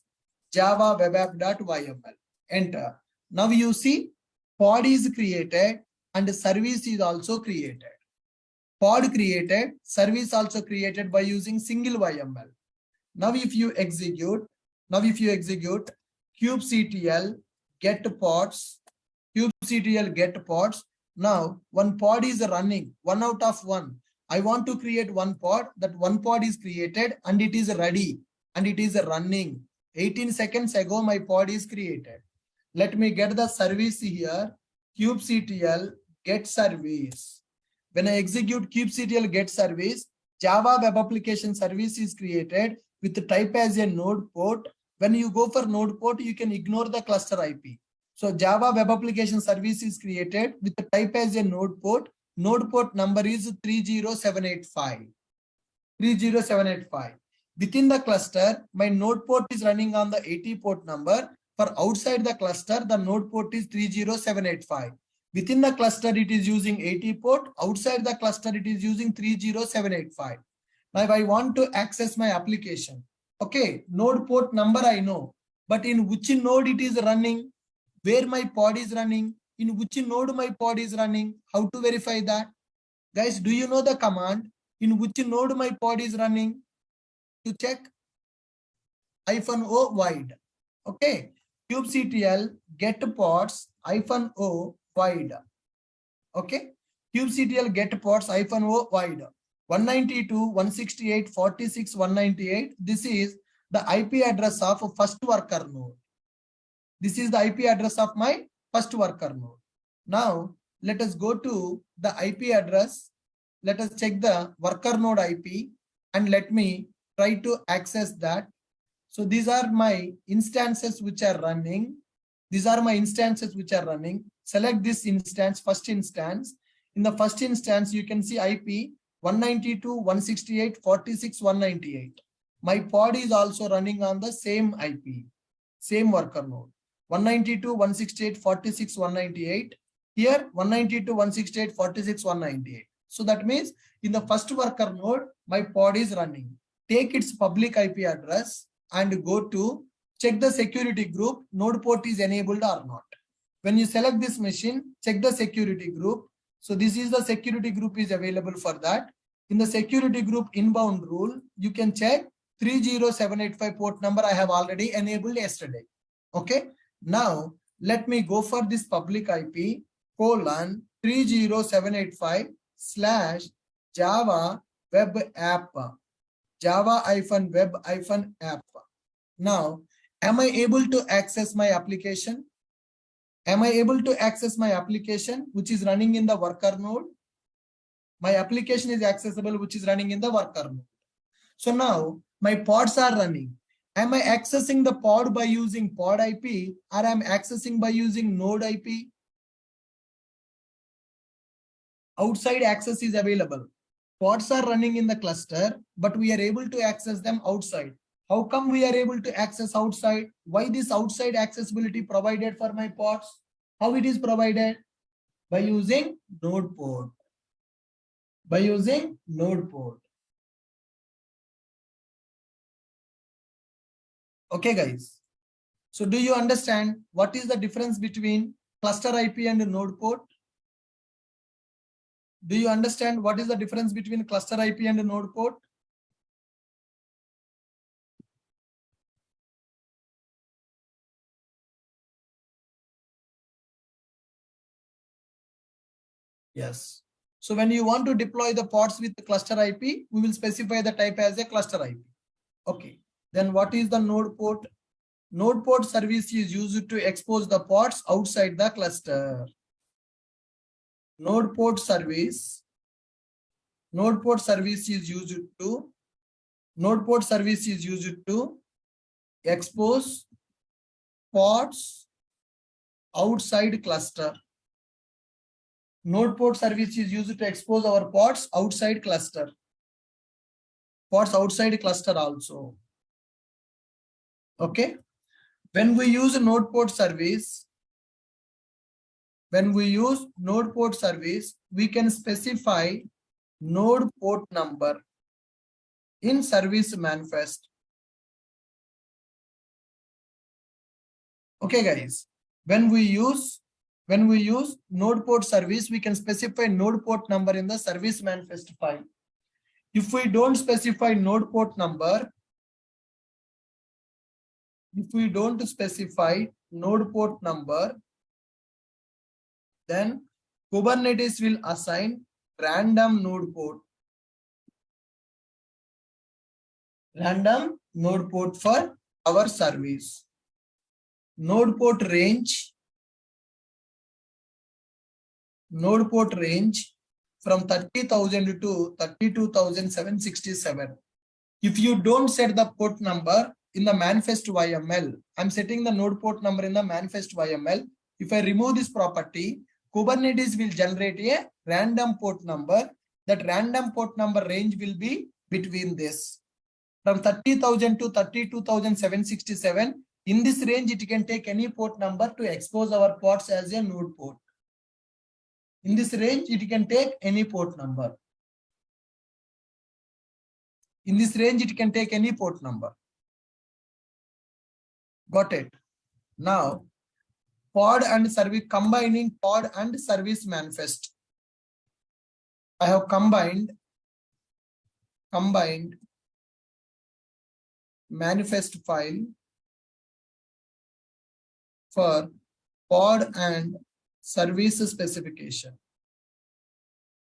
java web app.yml. Enter. Now you see pod is created and service is also created. Pod created, service also created by using single YML. Now if you execute kubectl get pods, kubectl get pods. Now one pod is running, 1 out of 1. I want to create one pod. That one pod is created and it is ready and it is running. 18 seconds ago my pod is created. Let me get the service here. kubectl get service. When I execute kubectl get service, Java Web Application Service is created with the type as a node port. When you go for node port, you can ignore the cluster IP. So Java Web Application Service is created with the type as a node port. Node port number is 30785. 30785. Within the cluster, my node port is running on the 80 port number. For outside the cluster, the node port is 30785. Within the cluster, it is using 80 port. Outside the cluster, it is using 30785. Now, if I want to access my application, okay, node port number I know, but in which node it is running, where my pod is running, in which node my pod is running, how to verify that? Guys, do you know the command? In which node my pod is running? To check -o void. Okay, kubectl get pods -o void. Okay, kubectl get pods -o void. 192.168.46.198. This is the IP address of first worker node. This is the IP address of my first worker node. Now let us go to the IP address. Let us check the worker node IP and let me try to access that. So these are my instances which are running. Select this instance, first instance. In the first instance, you can see IP 192.168.46.198. My pod is also running on the same IP, same worker node. 192.168.46.198. Here 192.168.46.198. So that means in the first worker node, my pod is running. Take its public IP address and go to check the security group, node port is enabled or not. When you select this machine, check the security group. So this is the security group is available for that. In the security group inbound rule, you can check 30785 port number I have already enabled yesterday. Okay. Now let me go for this public IP :30785/Java web app. Java-web-app. Now, am I able to access my application? Am I able to access my application which is running in the worker node? My application is accessible which is running in the worker node. So now my pods are running. Am I accessing the pod by using pod IP or am I accessing by using node IP? Outside access is available. Pods are running in the cluster, but we are able to access them outside. How come we are able to access outside? Why this outside accessibility provided for my pods? How it is provided? By using node port. By using node port. Okay, guys. So do you understand what is the difference between cluster IP and node port? Do you understand what is the difference between cluster IP and node port? Yes. So when you want to deploy the pods with the cluster IP, we will specify the type as a cluster IP. Okay. Then what is the node port? Node port service is used to expose the pods outside the cluster. Node port service is used to expose pods outside cluster. Node port service is used to expose our pods outside cluster. Pods outside cluster also. Okay. When we use node port service, we can specify node port number in service manifest. Okay, guys. When we use node port service, we can specify node port number in the service manifest file. If we don't specify node port number, If we don't specify node port number, then Kubernetes will assign random node port for our service. Node port range from 30,000 to 32,767. If you don't set the port number in the manifest YML, I'm setting the node port number in the manifest YML. If I remove this property, Kubernetes will generate a random port number. That random port number range will be between this. From 30,000 to 32,767. In this range, it can take any port number to expose our ports as a node port. In this range, it can take any port number. In this range, it can take any port number. Got it? Now, pod and service, combining pod and service manifest. I have combined manifest file for pod and service specification.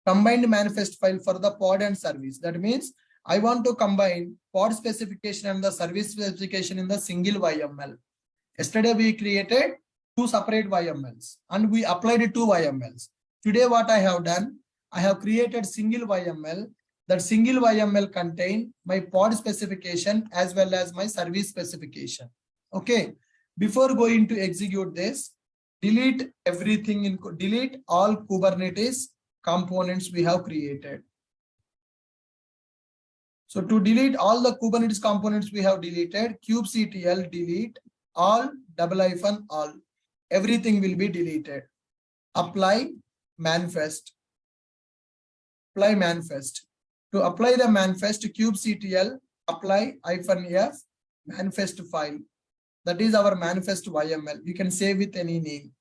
Combined manifest file for the pod and service. That means I want to combine pod specification and the service specification in the single YML. Yesterday we created two separate YMLs and we applied two YMLs. Today what I have done, I have created single YML. That single YML contain my pod specification as well as my service specification. Okay. Before going to execute this, delete everything delete all Kubernetes components we have created. So to delete all the Kubernetes components we have deleted, kubectl delete all all. Everything will be deleted. Apply manifest. Apply manifest. To apply the manifest, kubectl apply -f manifest file. That is our manifest YML. You can save with any name.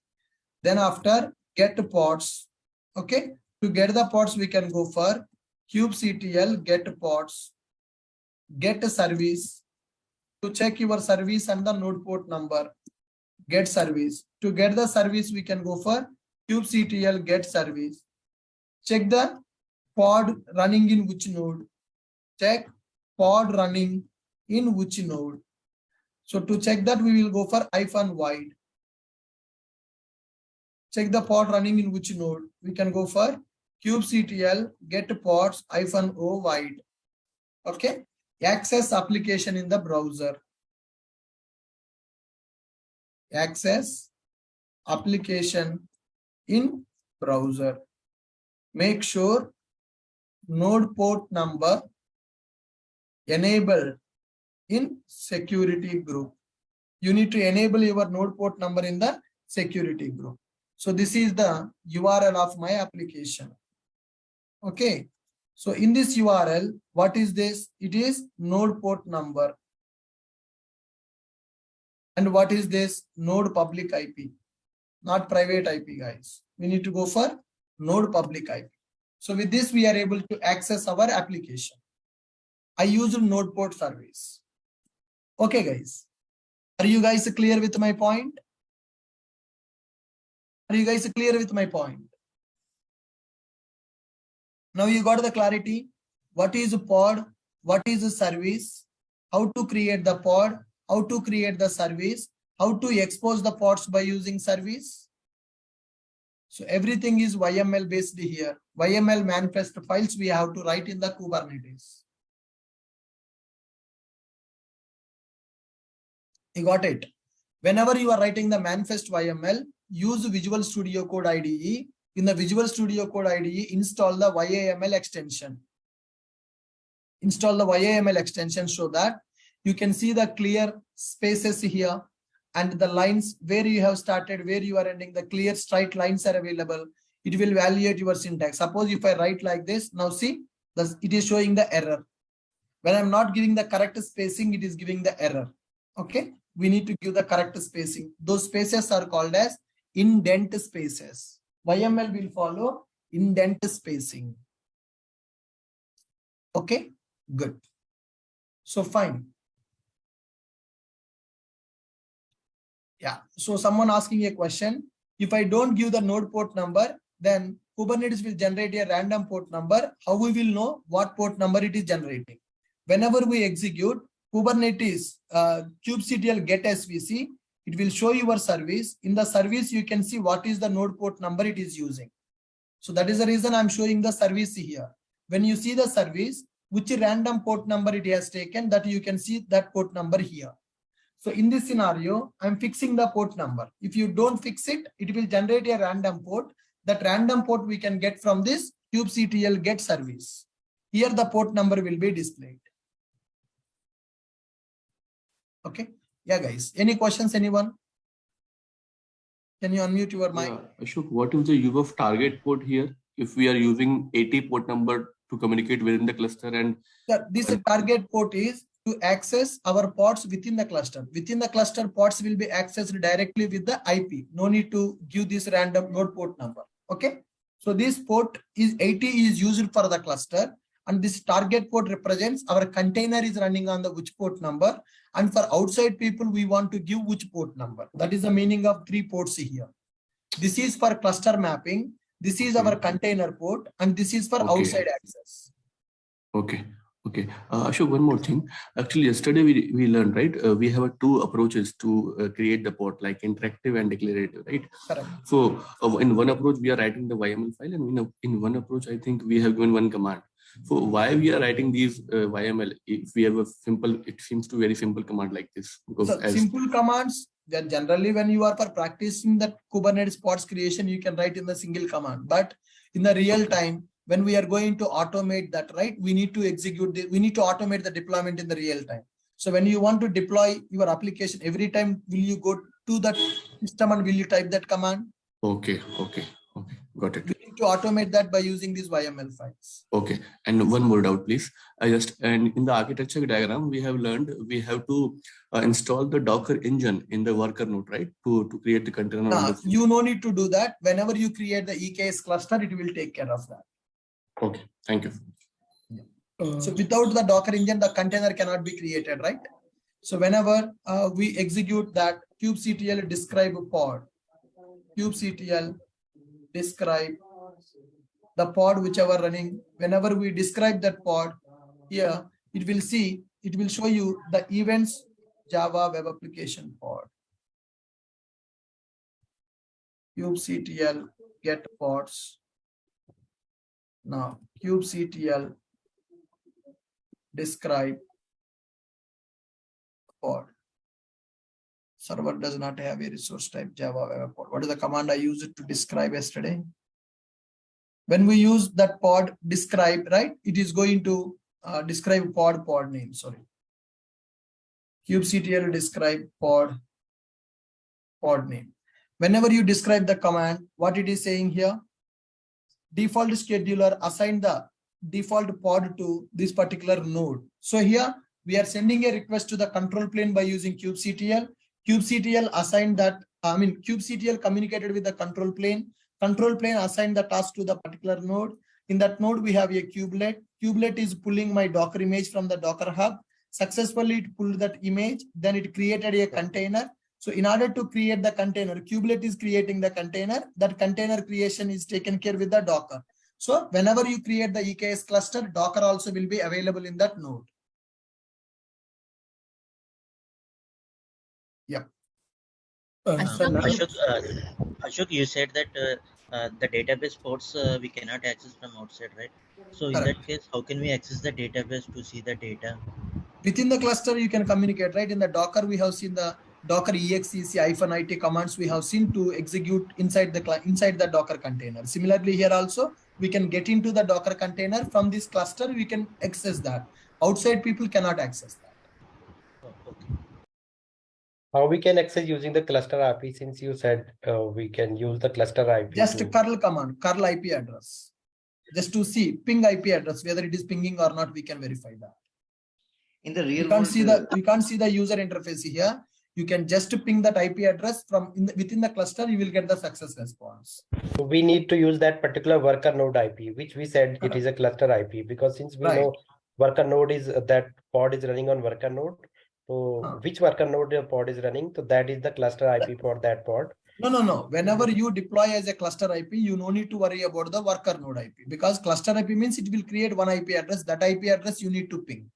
Then after get pods. Okay. To get the pods, we can go for kubectl get pods. Get service. To check your service and the node port number. Get service. To get the service, we can go for kubectl get service. Check the pod running in which node. Check pod running in which node. So to check that, we will go for -void. Check the pod running in which node. We can go for kubectl get pods -o void. Okay. Access application in the browser. Access application in browser. Make sure node port number enabled in security group. You need to enable your node port number in the security group. So this is the URL of my application. Okay. So in this URL, what is this? It is node port number. And what is this? Node public IP, not private IP, guys. We need to go for node public IP. So with this, we are able to access our application. I use node port service. Okay, guys. Are you guys clear with my point? Are you guys clear with my point? Now you got the clarity. What is a pod? What is a service? How to create the pod? How to create the service? How to expose the pods by using service? So everything is YML based here. YML manifest files we have to write in the Kubernetes. You got it? Whenever you are writing the manifest YML, use Visual Studio Code IDE. In the Visual Studio Code IDE, install the YAML extension. Install the YAML extension so that you can see the clear spaces here and the lines where you have started, where you are ending, the clear straight lines are available. It will evaluate your syntax. Suppose if I write like this, now see, it is showing the error. When I'm not giving the correct spacing, it is giving the error. Okay. We need to give the correct spacing. Those spaces are called as indent spaces. YML will follow indent spacing. Okay, good. So fine. Yeah. So someone asking a question, if I don't give the node port number, then Kubernetes will generate a random port number. How we will know what port number it is generating? Whenever we execute Kubernetes kubectl get svc, it will show your service. In the service, you can see what is the node port number it is using. So that is the reason I'm showing the service here. When you see the service, which random port number it has taken, that you can see that port number here. So in this scenario, I'm fixing the port number. If you don't fix it, it will generate a random port. That random port we can get from this kubectl get service. Here the port number will be displayed. Okay. Yeah, guys. Any questions, anyone? Can you unmute your mic? Ashok, what is the use of target port here? If we are using 80 port number to communicate within the cluster, and this target port is to access our pods within the cluster. Within the cluster, pods will be accessed directly with the IP. No need to give this random node port number. Okay. So this port is 80 is used for the cluster, and this target port represents our container is running on the which port number. And for outside people, we want to give which port number. That is the meaning of 3 ports here. This is for cluster mapping. This is our container port, and this is for outside access. Okay. Okay. Ashok, one more thing. Actually, yesterday we learned, right? We have 2 approaches to create the port, like interactive and declarative, right? Correct. So in one approach, we are writing the YML file, and in one approach, I think we have given one command. So why we are writing these YML if we have a simple, it seems to very simple command like this? Because so simple commands, then generally when you are for practicing that Kubernetes pods creation, you can write in the single command. But in the real time, when we are going to automate that, right, we need to execute, we need to automate the deployment in the real time. So when you want to deploy your application, every time will you go to that system and will you type that command? Okay. Got it. We need to automate that by using these YML files. Okay. And one more doubt, please. And in the architecture diagram, we have learned we have to install the Docker engine in the worker node, right? To create the container. No, you no need to do that. Whenever you create the EKS cluster, it will take care of that. Okay. Thank you. So without the Docker engine, the container cannot be created, right? So whenever we execute that kubectl describe pod, kubectl describe the pod whichever running, whenever we describe that pod here, it will show you the events Java web application pod, kubectl get pods. Now kubectl describe pod. Server does not have a resource type Java web pod. What is the command I used to describe yesterday? When we use that pod describe, right, it is going to describe pod name. Sorry. kubectl describe pod name. Whenever you describe the command, what it is saying here? Default scheduler assign the default pod to this particular node. So here we are sending a request to the control plane by using kubectl. Kubectl assigned that, kubectl communicated with the control plane. Control plane assigned the task to the particular node. In that node, we have a kubelet. Kubelet is pulling my Docker image from the Docker hub. Successfully, it pulled that image. Then it created a container. So in order to create the container, kubelet is creating the container. That container creation is taken care with the Docker. So whenever you create the EKS cluster, Docker also will be available in that node. Yep. Ashok, you said that the database ports we cannot access from outside, right? So in that case, how can we access the database to see the data? Within the cluster, you can communicate, right? In the Docker, we have seen the Docker exec-it commands we have seen to execute inside the Docker container. Similarly, here also, we can get into the Docker container. From this cluster, we can access that. Outside people cannot access that. Oh, okay. How we can access using the cluster IP, since you said we can use the cluster IP? Just curl command, curl IP address. Just to see ping IP address, whether it is pinging or not, we can verify that. In the real we can't see the user interface here. You can just ping that IP address from within the cluster, you will get the success response. So we need to use that particular worker node IP, which we said it is a cluster IP, because since we know worker node is that pod is running on worker node, So which worker node your pod is running? So that is the cluster IP for that pod. No. Whenever you deploy as a cluster IP, you no need to worry about the worker node IP, because cluster IP means it will create one IP address. That IP address you need to ping.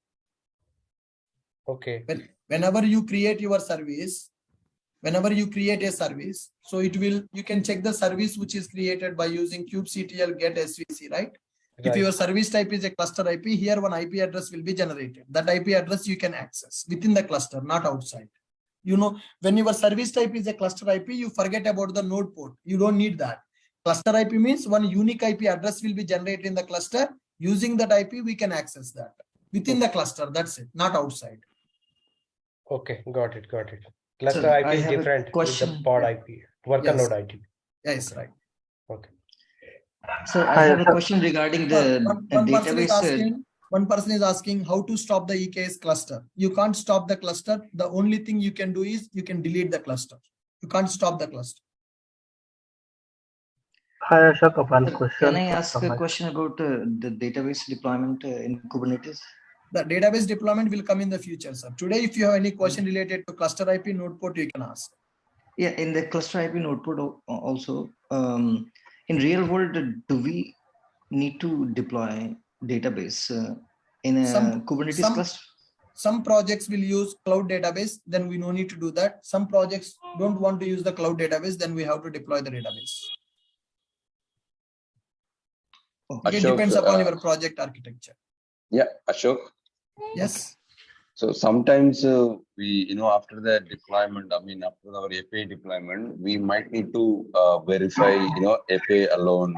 Okay. Whenever you create your service, whenever you create a service, so you can check the service which is created by using kubectl get svc, right? If your service type is a cluster IP, here one IP address will be generated. That IP address you can access within the cluster, not outside. When your service type is a cluster IP, you forget about the node port. You don't need that. Cluster IP means one unique IP address will be generated in the cluster. Using that IP, we can access that within the cluster. That's it, not outside. Okay, got it. Cluster IP is different with the pod IP, worker node IP. Yes, right. Okay. So I have a question regarding the database. One person is asking how to stop the EKS cluster. You can't stop the cluster. The only thing you can do is you can delete the cluster. You can't stop the cluster. Hi Ashok, one question. Can I ask a question about the database deployment in Kubernetes? The database deployment will come in the future, sir. Today, if you have any question related to cluster IP node port, you can ask. Yeah, in the cluster IP node port also, in real world, do we need to deploy database in a Kubernetes cluster? Some projects will use cloud database, then we no need to do that. Some projects don't want to use the cloud database, then we have to deploy the database. Okay. It depends upon your project architecture. Yeah, Ashok. Yes. So sometimes we, after the deployment, after our API deployment, we might need to verify, API alone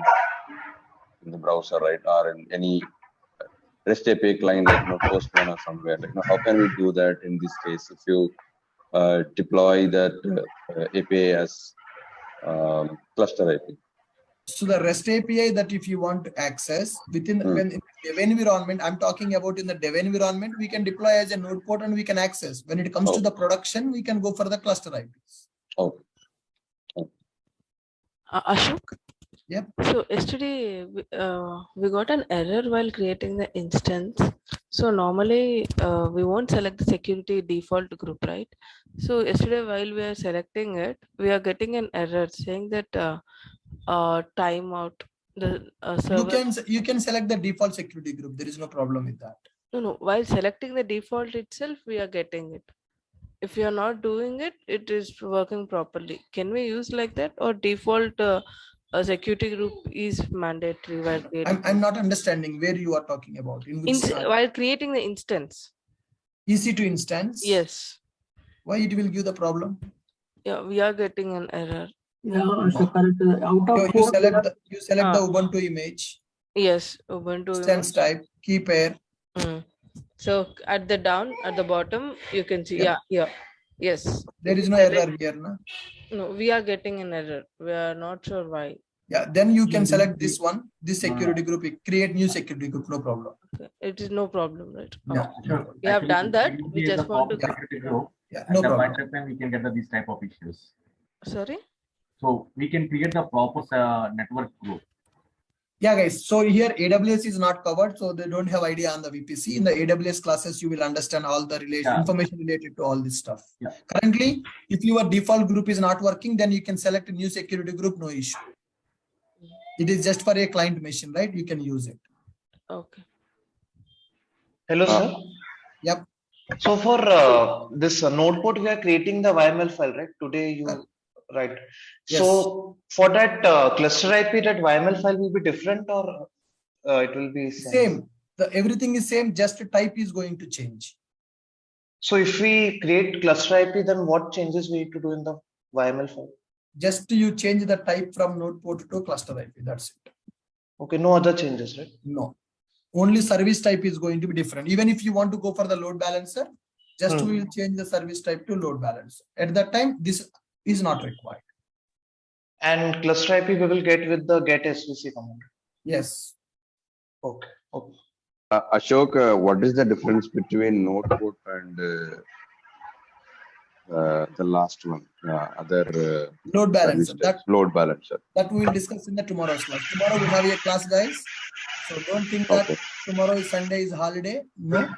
in the browser, right? Or in any REST API client, like Postman or somewhere. Like, how can we do that in this case if you deploy that API as cluster API? So the REST API that if you want to access within when in dev environment, I'm talking about in the dev environment, we can deploy as a node port and we can access. When it comes to the production, we can go for the cluster IPs. Okay. Ashok? Yep. So yesterday we got an error while creating the instance. So normally we won't select the security default group, right? So yesterday while we are selecting it, we are getting an error saying that timeout. The server. You can select the default security group. There is no problem with that. No. While selecting the default itself, we are getting it. If you are not doing it, it is working properly. Can we use like that, or default security group is mandatory while creating? I'm not understanding where you are talking about. In which while creating the instance. EC2 instance. Yes. Why it will give the problem? Yeah, we are getting an error. Yeah, so correct. Out of you select the Ubuntu image. Yes, Ubuntu instance image. type, key pair. So at the bottom, you can see. Yeah. Yes. There is no error here, no? No, we are getting an error. We are not sure why. Yeah, then you can select this one, this security group, create new security group, no problem. Okay. It is no problem, right? Yeah. Sure. We have done that. We just want to. No problem. We can get these type of issues. Sorry? So we can create the proper network group. Yeah, guys. So here AWS is not covered, so they don't have idea on the VPC. In the AWS classes, you will understand all the information related to all this stuff. Yeah. Currently, if your default group is not working, then you can select a new security group, no issue. It is just for a client machine, right? You can use it. Okay. Hello, sir. Yep. So for this node port, we are creating the YML file, right? Today you right. Yes. So for that cluster IP, that YML file will be different, or it will be same. Everything is same, just the type is going to change. So if we create cluster IP, then what changes we need to do in the YML file? Just you change the type from node port to cluster IP. That's it. Okay, no other changes, right? No. Only service type is going to be different. Even if you want to go for the load balancer, just we will change the service type to load balancer. At that time, this is not required. And cluster IP we will get with the get svc command. Yes. Okay. Ashok, what is the difference between node port and the last one, other load balancer? Load balancer. That we will discuss in the tomorrow's class. Tomorrow we have a class, guys. So don't think that tomorrow is Sunday is holiday. No.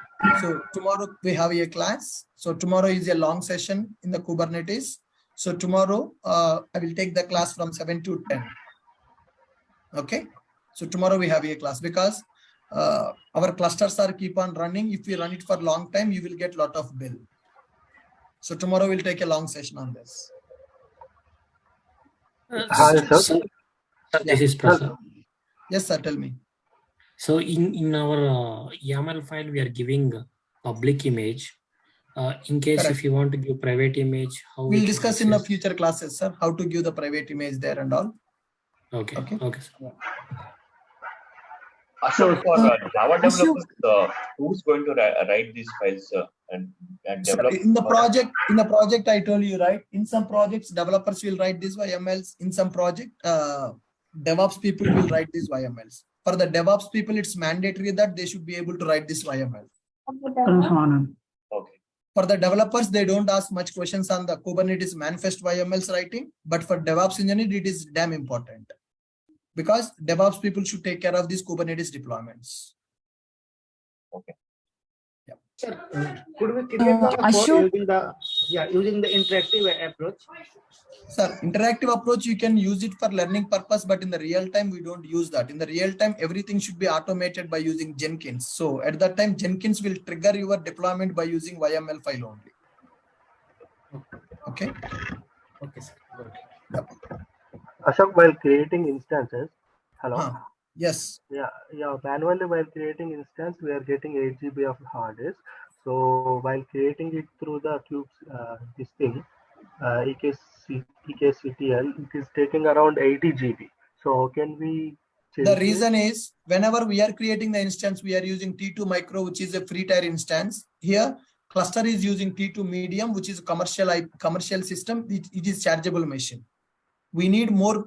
So tomorrow we have a class. So tomorrow is a long session in the Kubernetes. So tomorrow I will take the class from 7 to 10. Okay. So tomorrow we have a class because our clusters are keep on running. If we run it for a long time, you will get lot of bill. So tomorrow we'll take a long session on this. Hi, sir. Sir, this is Prasad. Yes, sir. Tell me. So in our YAML file, we are giving public image. In case Correct. if you want to give private image, how we'll discuss in the future classes, sir, how to give the private image there and all. Okay. Okay. Sir. Ashok, for Java developers, who's going to write these files and develop? In the project, I told you, right? In some projects, developers will write these YMLs. In some project, DevOps people will write these YMLs. For the DevOps people, it's mandatory that they should be able to write this YML. Okay. For the developers, they don't ask much questions on the Kubernetes manifest YMLs writing, but for DevOps engineer, it is damn important because DevOps people should take care of these Kubernetes deployments. Okay. Yeah. Sir, could we create the code using the interactive approach? Sir, interactive approach, you can use it for learning purpose, but in the real time, we don't use that. In the real time, everything should be automated by using Jenkins. So at that time, Jenkins will trigger your deployment by using YML file only. Okay. Okay, sir. Yep. Ashok, while creating instances, hello. Yes. Yeah. Manually, while creating instance, we are getting 8 GB of hard disk. So while creating it through the cubes, this thing, EKCTL, it is taking around 80 GB. So how can we change the reason is whenever we are creating the instance, we are using T2 micro, which is a free tier instance. Here, cluster is using T2 medium, which is a commercial system. It is chargeable machine. We need more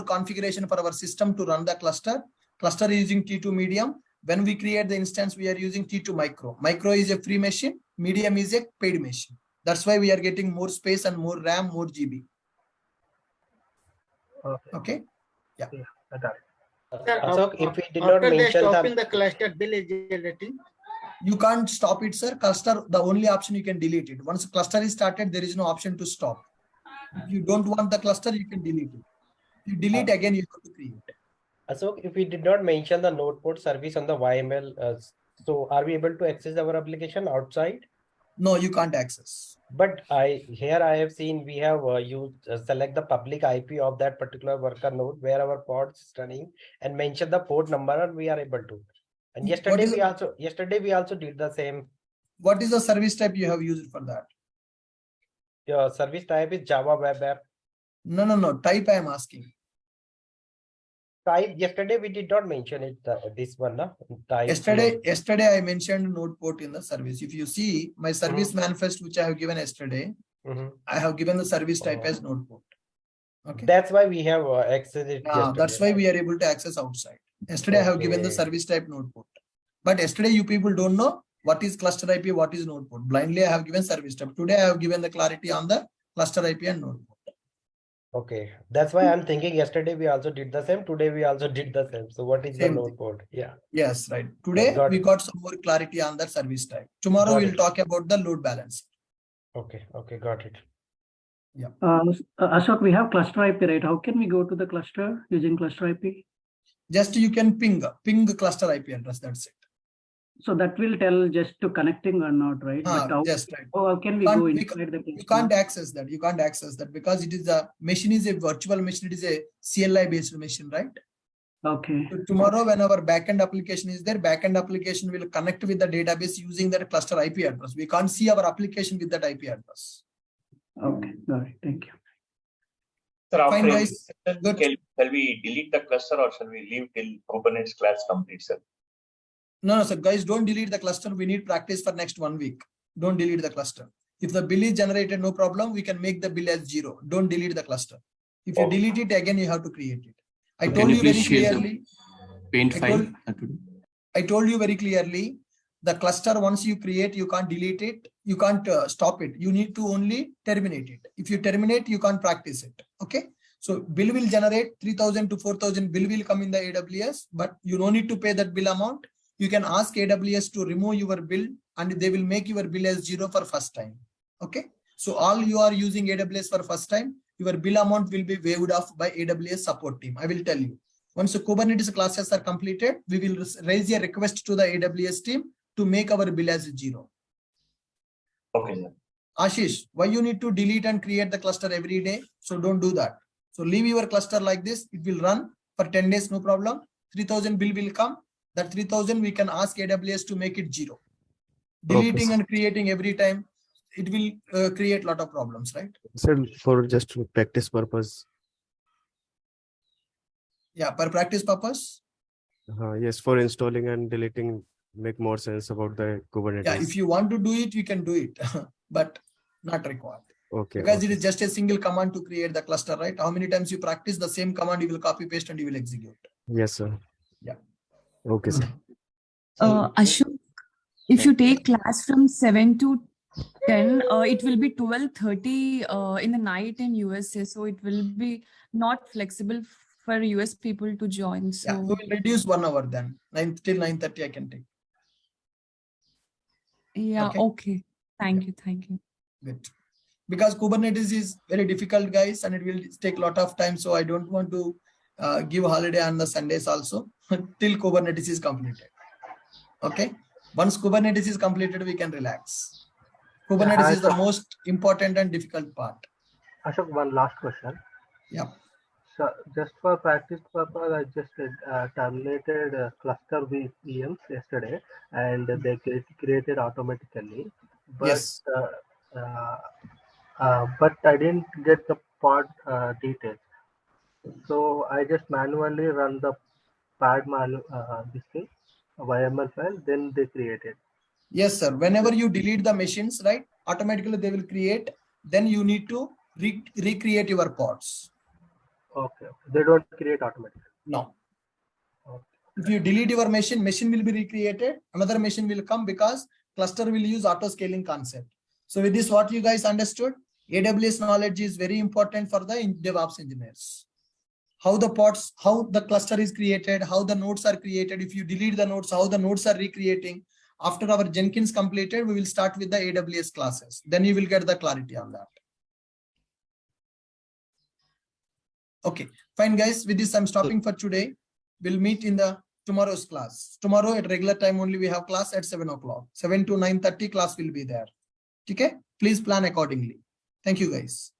configuration for our system to run the cluster. Cluster is using T2 medium. When we create the instance, we are using T2 micro. Micro is a free machine. Medium is a paid machine. That's why we are getting more space and more RAM, more GB. Okay. Yeah. Sir, Ashok, if we did not mention stopping the cluster bill is generating. You can't stop it, sir. Cluster, the only option you can delete it. Once cluster is started, there is no option to stop. If you don't want the cluster, you can delete it. If you delete again, you have to create. Ashok, if we did not mention the node port service on the YML, so are we able to access our application outside? No, you can't access. But I have seen we have select the public IP of that particular worker node where our pod is running and mention the port number, and we are able to. And yesterday we also did the same. What is the service type you have used for that? Your service type is Java Web App. No. Type I am asking. Type, yesterday we did not mention it. This one, no? Type. Yesterday I mentioned node port in the service. If you see my service manifest, which I have given yesterday, I have given the service type as node port. Okay. That's why we have accessed it. That's why we are able to access outside. Yesterday I have given the service type node port. But yesterday you people don't know what is cluster IP, what is node port. Blindly I have given service type. Today I have given the clarity on the cluster IP and node port. Okay, that's why I'm thinking yesterday we also did the same. Today we also did the same. So what is the node port? Yeah. Yes, right. Today we got some more clarity on the service type. Tomorrow we'll talk about the load balance. Okay, got it. Yeah. Ashok, we have cluster IP, right? How can we go to the cluster using cluster IP? Just you can ping cluster IP address. That's it. So that will tell just to connecting or not, right? Just right. How can we go inside the cluster? You can't access that. You can't access that because it is a machine is a virtual machine. It is a CLI based machine, right? Okay. So tomorrow, when our backend application is there, backend application will connect with the database using that cluster IP address. We can't see our application with that IP address. Okay. All right. Thank you. Sir, fine, guys. Shall we delete the cluster or shall we leave till Kubernetes class completes, sir? No, sir. Guys, don't delete the cluster. We need practice for next 1 week. Don't delete the cluster. If the bill is generated, no problem. We can make the bill as 0. Don't delete the cluster. If you delete it again, you have to create it. I told you very clearly. I told you very clearly. The cluster, once you create, you can't delete it. You can't stop it. You need to only terminate it. If you terminate, you can't practice it. Okay. So bill will generate 3,000 to 4,000 bill will come in the AWS, but you don't need to pay that bill amount. You can ask AWS to remove your bill and they will make your bill as 0 for first time. Okay. So all you are using AWS for first time, your bill amount will be waived off by AWS support team. I will tell you. Once the Kubernetes classes are completed, we will raise a request to the AWS team to make our bill as 0. Okay, sir. Ashish, why you need to delete and create the cluster every day? So don't do that. So leave your cluster like this. It will run for 10 days, no problem. 3,000 bill will come. That 3,000 we can ask AWS to make it 0. Deleting and creating every time, it will create a lot of problems, right? Sir, for just practice purpose. Yeah, for practice purpose. Yes, for installing and deleting make more sense about the Kubernetes. Yeah, if you want to do it, you can do it, but not required. Okay. Because it is just a single command to create the cluster, right? How many times you practice the same command, you will copy paste and you will execute. Yes, sir. Yeah. Okay, sir. Ashok, if you take class from 7 to 10, it will be 12:30 in the night in USA. So it will be not flexible for US people to join. So yeah, we will reduce 1 hour then. 9 till 9:30 I can take. Yeah, okay. Thank you. Thank you. Good. Because Kubernetes is very difficult, guys, and it will take a lot of time. So I don't want to give holiday on the Sundays also till Kubernetes is completed. Okay. Once Kubernetes is completed, we can relax. Kubernetes is the most important and difficult part. Ashok, one last question. Yeah. So just for practice purpose, I just terminated cluster VMs yesterday, and they get created automatically. But yes. But I didn't get the pod details. So I just manually run the pad this thing, YML file, then they create it. Yes, sir. Whenever you delete the machines, right, automatically they will create. Then you need to recreate your pods. Okay. They don't create automatically. No. Okay. If you delete your machine will be recreated. Another machine will come because cluster will use auto scaling concept. So with this, what you guys understood, AWS knowledge is very important for the DevOps engineers. How the pods, how the cluster is created, how the nodes are created. If you delete the nodes, how the nodes are recreating. After our Jenkins completed, we will start with the AWS classes. Then you will get the clarity on that. Okay, fine, guys. With this, I'm stopping for today. We'll meet in the tomorrow's class. Tomorrow at regular time only we have class at 7 o'clock. 7 to 9:30 class will be there. Okay, please plan accordingly. Thank you, guys.